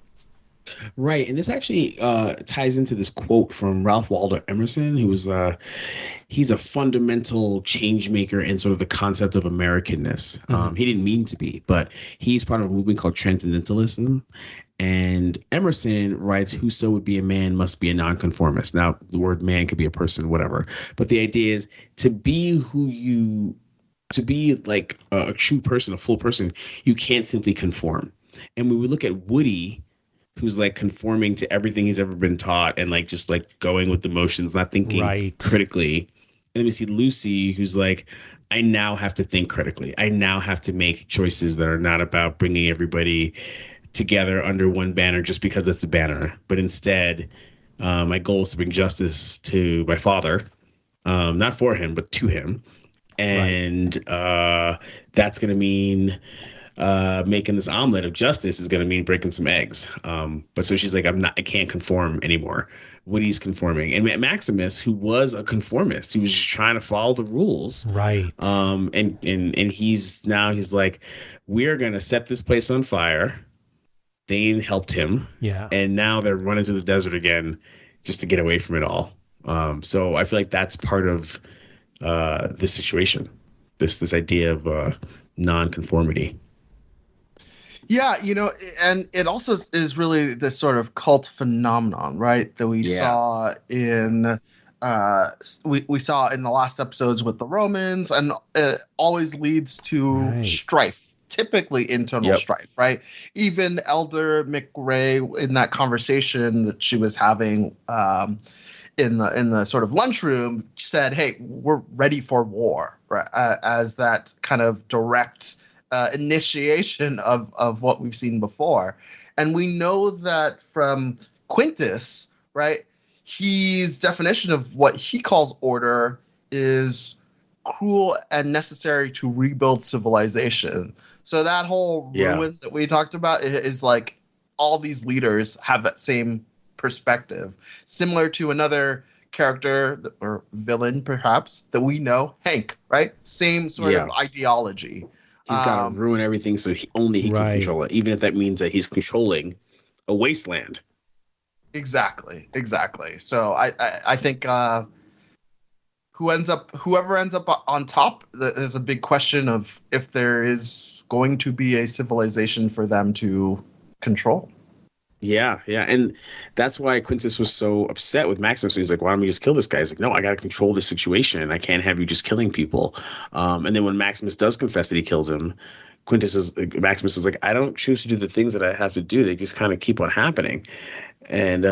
Right, and this actually ties into this quote from Ralph Waldo Emerson, who was he's a fundamental change maker in sort of the concept of Americanness. He didn't mean to be, but he's part of a movement called Transcendentalism. And Emerson writes, "Whoso would be a man must be a nonconformist." Now, the word man could be a person, whatever. But the idea is to be like a true person, a full person, you can't simply conform. And when we look at Woody, who's like conforming to everything he's ever been taught and like just like going with the motions, not thinking critically. And then we see Lucy, who's like, I now have to think critically. I now have to make choices that are not about bringing everybody together under one banner just because it's a banner, but instead my goal is to bring justice to my father, not for him, but to him. And that's going to mean making this omelet of justice is going to mean breaking some eggs. But so she's like, I can't conform anymore. Woody's conforming. And Maximus, who was a conformist, he was just trying to follow the rules. Right. And he's like, we're going to set this place on fire. They helped him. Yeah. And now they're running through the desert again just to get away from it all. So I feel like that's part of this situation, this idea of non-conformity. Yeah, and it also is really this sort of cult phenomenon, right? That we saw in we saw in the last episodes with the Romans, and it always leads to strife. Typically internal strife, right? Even Elder McRae, in that conversation that she was having in the sort of lunchroom, said, "Hey, we're ready for war," right? As that kind of direct initiation of what we've seen before. And we know that from Quintus, right? His definition of what he calls order is cruel and necessary to rebuild civilization. So that whole ruin that we talked about is like all these leaders have that same perspective, similar to another character or villain, perhaps, that we know, Hank, right? Same sort of ideology. He's got to ruin everything so he can control it, even if that means that he's controlling a wasteland. Exactly. So I think whoever ends up on top, there's a big question of if there is going to be a civilization for them to control. Yeah. And that's why Quintus was so upset with Maximus. He's like, why don't we just kill this guy? He's like, no, I got to control the situation. I can't have you just killing people. And then when Maximus does confess that he killed him, Maximus is like, I don't choose to do the things that I have to do. They just kind of keep on happening. And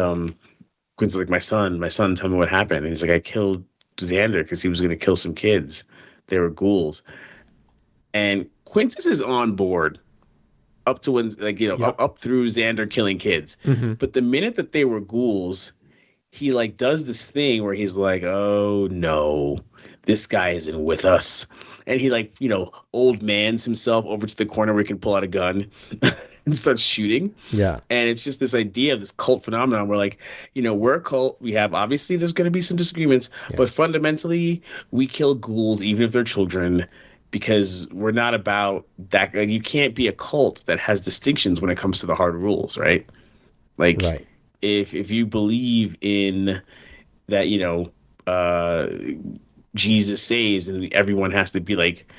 Quintus is like, my son, tell me what happened. And he's like, I killed Xander because he was going to kill some kids. They were ghouls. And Quintus is on board up to when, like, up through Xander killing kids. Mm-hmm. But the minute that they were ghouls, he like does this thing where he's like, oh no, this guy isn't with us. And he like, old mans himself over to the corner where he can pull out a gun and start shooting. Yeah. And it's just this idea of this cult phenomenon where like, we're a cult. We have, obviously there's going to be some disagreements, but fundamentally we kill ghouls, even if they're children, because we're not about that. Like, you can't be a cult that has distinctions when it comes to the hard rules, right? Like, right. If you believe in that, Jesus saves and everyone has to be like,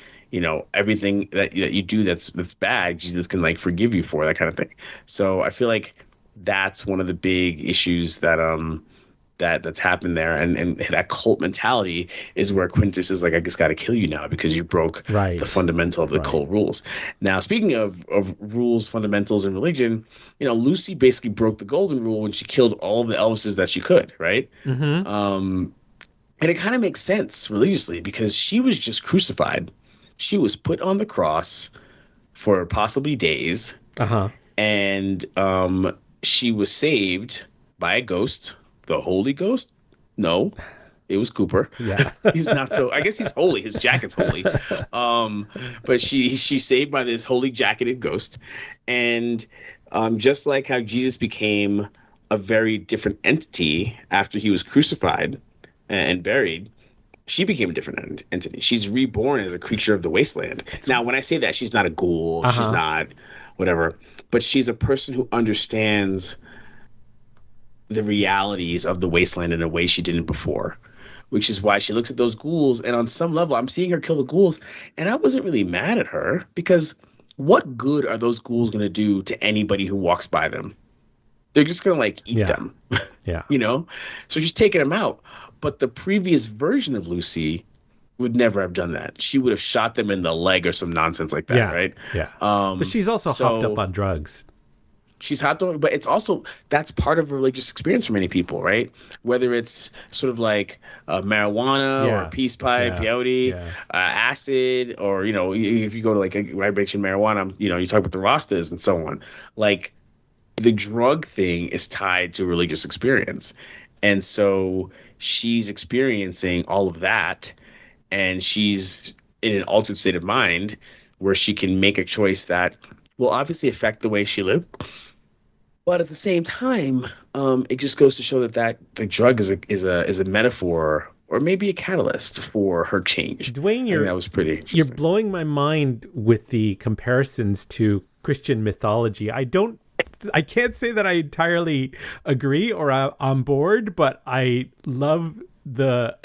everything that you do that's bad, Jesus can like forgive you for, that kind of thing. So I feel like that's one of the big issues that's happened there, and that cult mentality is where Quintus is like, I just got to kill you now because you broke the fundamental of the cult rules. Now, speaking of rules, fundamentals, and religion, Lucy basically broke the golden rule when she killed all of the Elvises that she could, right? Mm-hmm. And it kind of makes sense religiously because she was just crucified. She was put on the cross for possibly days. Uh-huh. And she was saved by a ghost. The Holy Ghost? No, it was Cooper. Yeah. He's not so, I guess he's holy. His jacket's holy. But she's saved by this holy jacketed ghost. And just like how Jesus became a very different entity after he was crucified and buried, she became a different entity. She's reborn as a creature of the wasteland. Now, when I say that, she's not a ghoul. Uh-huh. She's not whatever. But she's a person who understands the realities of the wasteland in a way she didn't before, which is why she looks at those ghouls. And on some level, I'm seeing her kill the ghouls. And I wasn't really mad at her because what good are those ghouls going to do to anybody who walks by them? They're just going to like eat them. Yeah. So she's taking them out. But the previous version of Lucy would never have done that. She would have shot them in the leg or some nonsense like that, right? Yeah. But she's also hopped up on drugs. She's hopped on, but it's also, that's part of a religious experience for many people, right? Whether it's sort of like marijuana or peace pipe, peyote, acid, or, if you go to like a vibration marijuana, you talk about the Rastas and so on. Like, the drug thing is tied to a religious experience. And so she's experiencing all of that, and she's in an altered state of mind where she can make a choice that will obviously affect the way she lived. But at the same time, it just goes to show that the drug is a metaphor or maybe a catalyst for her change. Dwayne, that was pretty interesting. You're blowing my mind with the comparisons to Christian mythology. I can't say that I entirely agree or I'm on board, but I love the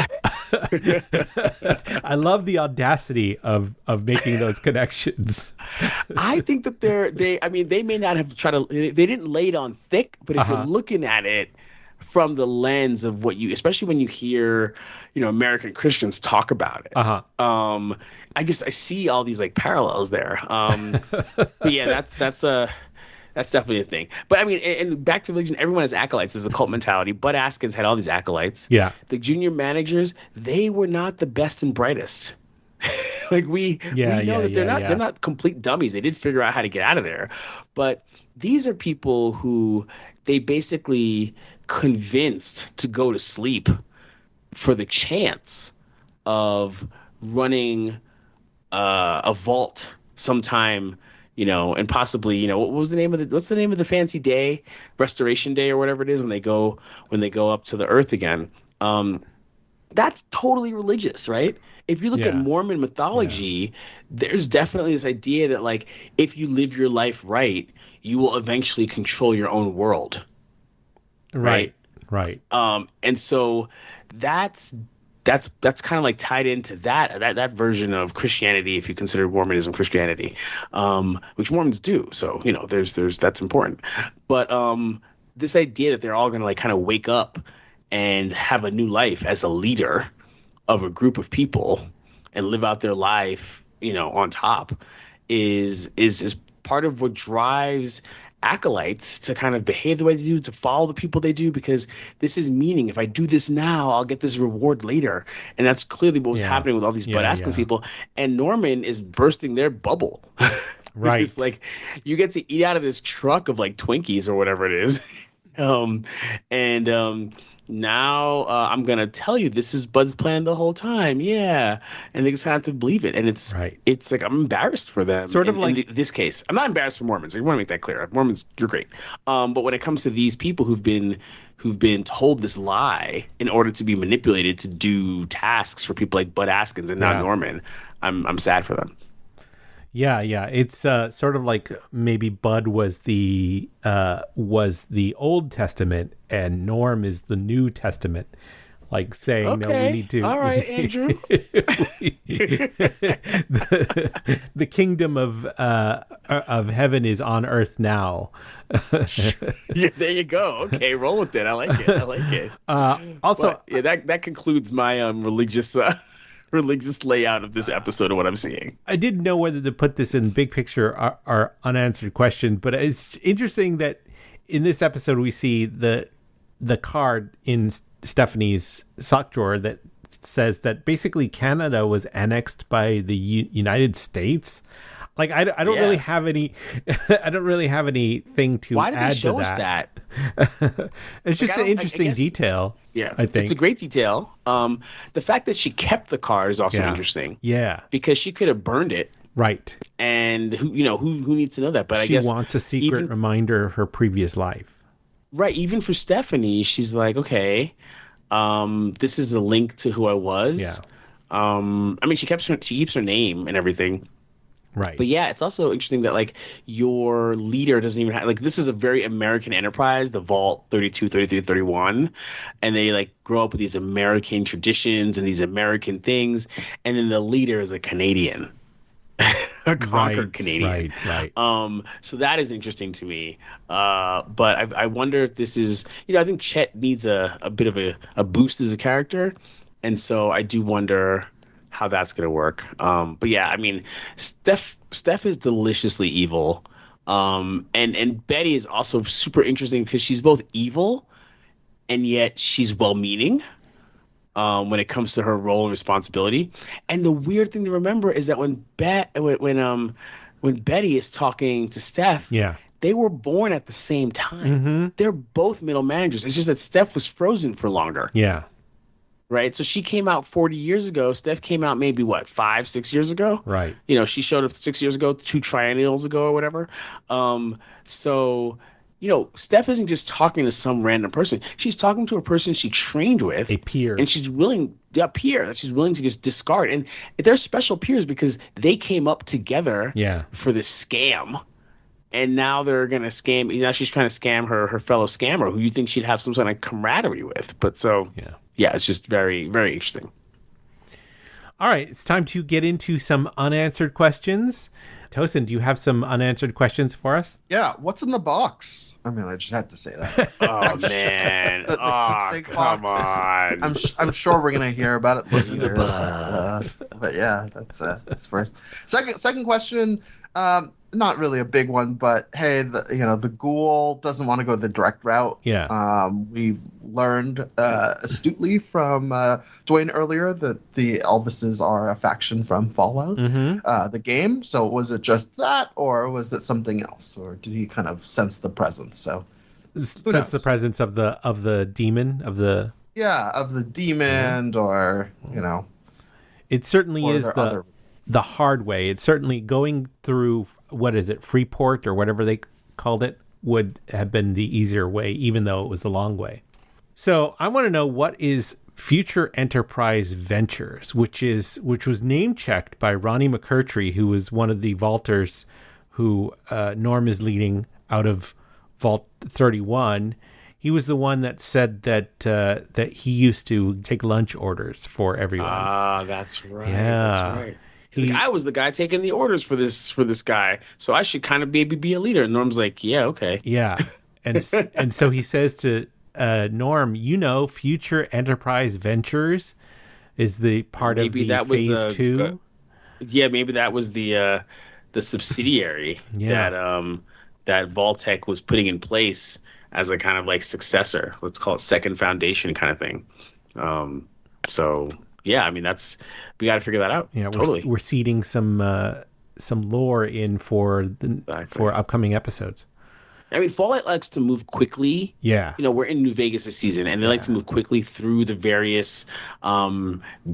I love the audacity of making those connections. I think that they may not have tried to, they didn't lay it on thick, but if you're looking at it from the lens of what especially when you hear, American Christians talk about it, I guess I see all these like parallels there. But yeah, that's definitely a thing. But I mean, and back to religion, everyone has acolytes. There's a cult mentality. Bud Askins had all these acolytes. Yeah. The junior managers, they were not the best and brightest. Like we know that they're not complete dummies. They did figure out how to get out of there. But these are people who they basically convinced to go to sleep for the chance of running a vault sometime, and possibly, what's the name of the fancy day, Restoration Day or whatever it is when they go up to the earth again. That's totally religious, right? If you look at Mormon mythology, there's definitely this idea that like if you live your life right, you will eventually control your own world. Right. And so that's kind of like tied into that version of Christianity, if you consider Mormonism Christianity, which Mormons do. So, there's that's important. But this idea that they're all going to like kind of wake up and have a new life as a leader of a group of people and live out their life, on top is part of what drives acolytes to kind of behave the way they do, to follow the people they do, because this is meaning. If I do this now, I'll get this reward later. And that's clearly what was happening with all these Bud Askins people. And Norman is bursting their bubble. Right. Because, like, you get to eat out of this truck of like Twinkies or whatever it is. Now I'm gonna tell you this is Bud's plan the whole time. Yeah, and they just have to believe it, and it's like I'm embarrassed for them. Sort of like in this case, I'm not embarrassed for Mormons. I want to make that clear. Mormons, you're great. But when it comes to these people who've been told this lie in order to be manipulated to do tasks for people like Bud Askins and not Norman, I'm sad for them. Yeah. It's sort of like maybe Bud was the Old Testament and Norm is the New Testament. Like saying, no, we need to. All right, Andrew. the kingdom of heaven is on earth now. Yeah, there you go. Okay, roll with it. I like it. Also, that concludes my religious layout of this episode of what I'm seeing. I didn't know whether to put this in big picture or unanswered question, but it's interesting that in this episode we see the card in Stephanie's sock drawer that says that basically Canada was annexed by the United States. Like I don't really have any I don't really have anything to Why did add they show to us that. that? It's just an interesting detail. Yeah, I think it's a great detail. The fact that she kept the card is also interesting. Yeah, because she could have burned it. Right. And who needs to know that? But I guess she wants a secret reminder of her previous life. Right. Even for Stephanie, she's like, okay, this is a link to who I was. Yeah. I mean, she keeps her name and everything. Right. But yeah, it's also interesting that like your leader doesn't even have, like, this is a very American enterprise, the Vault 32, 33, 31. And they like grow up with these American traditions and these American things. And then the leader is a Canadian. A conquered Canadian. Right. So that is interesting to me. But I wonder if this is, I think Chet needs a bit of a boost as a character. And so I do wonder how that's going to work. But yeah, I mean, Steph is deliciously evil. And Betty is also super interesting because she's both evil and yet she's well-meaning. When it comes to her role and responsibility. And the weird thing to remember is that when Betty is talking to Steph, they were born at the same time. Mm-hmm. They're both middle managers. It's just that Steph was frozen for longer. Yeah. Right? So she came out 40 years ago. Steph came out maybe, 5-6 years ago? Right. She showed up 6 years ago, 2 triennials ago or whatever. So... Steph isn't just talking to some random person. She's talking to a person she trained with. A peer. And she's willing, peer, that she's willing to just discard. And they're special peers because they came up together for this scam. And now they're going to scam. Now she's trying to scam her fellow scammer who you think she'd have some sort of camaraderie with. But it's just very, very interesting. All right. It's time to get into some unanswered questions. Tosin, do you have some unanswered questions for us? Yeah. What's in the box? I mean, I just had to say that. Oh, man. The keepsake come box. on. I'm sure we're going to hear about it What's in the later. box? But yeah, that's first. Second question, not really a big one, but hey, the ghoul doesn't want to go the direct route. Yeah. We've learned astutely from Dwayne earlier that the Elvises are a faction from Fallout, the game. So was it just that, or was it something else, or did he kind of sense the presence? So sense the presence of the demon of the demon, or it certainly is the hard way. It's certainly going through, what is it, Freeport or whatever they called it, would have been the easier way, even though it was the long way. So I want to know, what is Future Enterprise Ventures, which was name checked by Ronnie McCurtry, who was one of the vaulters who Norm is leading out of Vault 31. He was the one that said that he used to take lunch orders for everyone. Ah, that's right. Yeah. That's right. I was the guy taking the orders for this guy, so I should kind of maybe be a leader. And Norm's like, yeah, okay. Yeah. And so he says to Norm, Future Enterprise Ventures is the part maybe of the that was phase 2. Yeah, maybe that was the the subsidiary that that Vault-Tec was putting in place as a kind of like successor. Let's call it second foundation kind of thing. So yeah, I mean we got to figure that out. Yeah, totally. We're seeding some lore in for upcoming episodes. I mean, Fallout likes to move quickly. Yeah. We're in New Vegas this season, and they like to move quickly through the various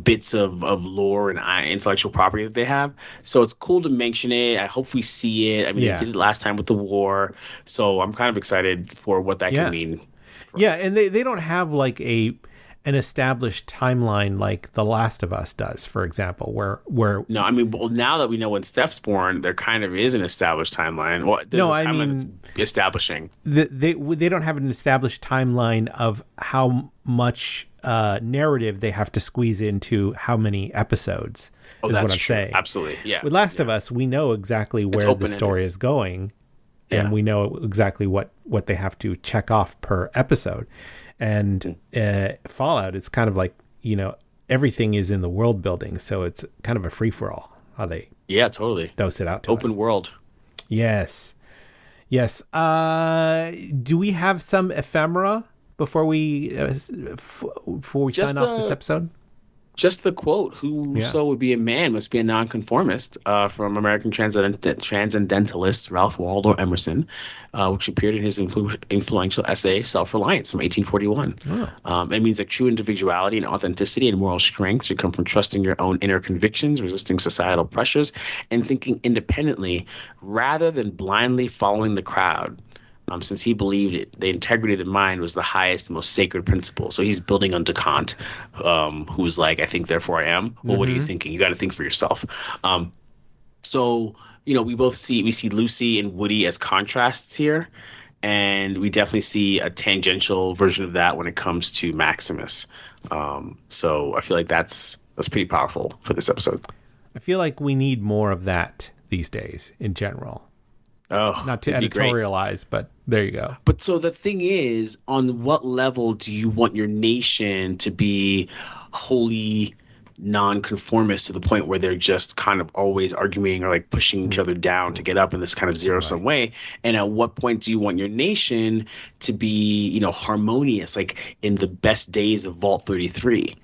bits of lore and intellectual property that they have. So it's cool to mention it. I hope we see it. I mean, they did it last time with the war. So I'm kind of excited for what that can mean. Yeah, and they don't have like an established timeline like The Last of Us does, for example, where no, I mean, well, now that we know when Steph's born, there kind of is an established timeline. Well, there's a timeline that's establishing. They don't have an established timeline of how much narrative they have to squeeze into how many episodes. Oh, is that's what I'm true. saying. Absolutely, yeah. With Last of Us, we know exactly where the story is going, and we know exactly what they have to check off per episode. And Fallout, it's kind of like, everything is in the world building, so it's kind of a free-for-all how they totally dose it out to open us. World. Yes. Do we have some ephemera before we sign off this episode? Just the quote, whoso would be a man must be a nonconformist, from American transcendentalist Ralph Waldo Emerson, which appeared in his influential essay, Self-Reliance, from 1841. It means that true individuality and authenticity and moral strength should come from trusting your own inner convictions, resisting societal pressures, and thinking independently rather than blindly following the crowd. Since he believed the integrity of the mind was the highest and most sacred principle. So he's building onto Kant, who's like, I think, therefore I am. Well, what are you thinking? You got to think for yourself. So, we see Lucy and Woody as contrasts here. And we definitely see a tangential version of that when it comes to Maximus. So I feel like that's pretty powerful for this episode. I feel like we need more of that these days in general. Oh, not to editorialize, but there you go. But so the thing is, on what level do you want your nation to be wholly nonconformist to the point where they're just kind of always arguing or like pushing each other down to get up in this kind of zero-sum way? And at what point do you want your nation to be, harmonious, like in the best days of Vault 33?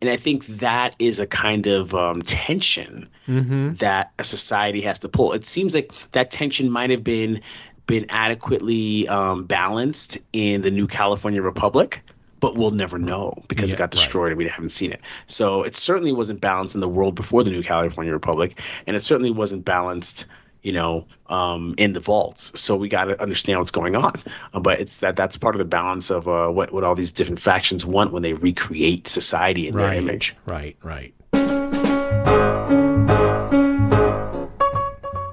And I think that is a kind of tension that a society has to pull. It seems like that tension might have been adequately balanced in the New California Republic, but we'll never know because it got destroyed and we haven't seen it. So it certainly wasn't balanced in the world before the New California Republic, and it certainly wasn't balanced in the vaults. So we got to understand what's going on. But it's that's part of the balance of what all these different factions want when they recreate society in their image. Right.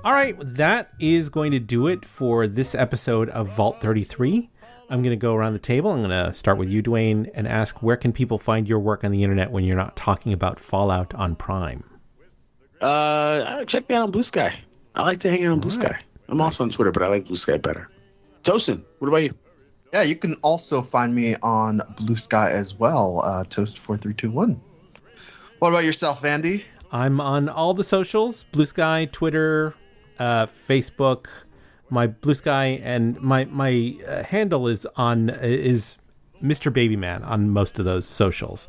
All right, that is going to do it for this episode of Vault 33. I'm going to go around the table. I'm going to start with you, Dwayne, and ask, where can people find your work on the internet when you're not talking about Fallout on Prime? Check me out on Blue Sky. I like to hang out on Blue Sky. I'm also on Twitter, but I like Blue Sky better. Tosin, what about you? Yeah, you can also find me on Blue Sky as well, Toast4321. What about yourself, Andy? I'm on all the socials, Blue Sky, Twitter, Facebook, my Blue Sky, and my handle is Mr. Babyman on most of those socials.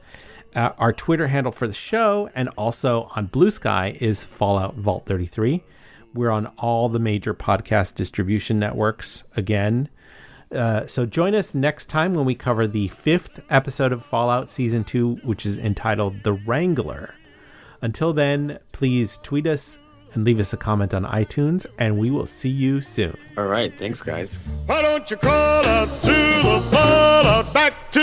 Our Twitter handle for the show and also on Blue Sky is Fallout Vault 33. We're on all the major podcast distribution networks again. So join us next time when we cover the 5th episode of Fallout Season 2, which is entitled The Wrangler. Until then, please tweet us and leave us a comment on iTunes, and we will see you soon. All right. Thanks, guys. Why don't you crawl out to the fallout back to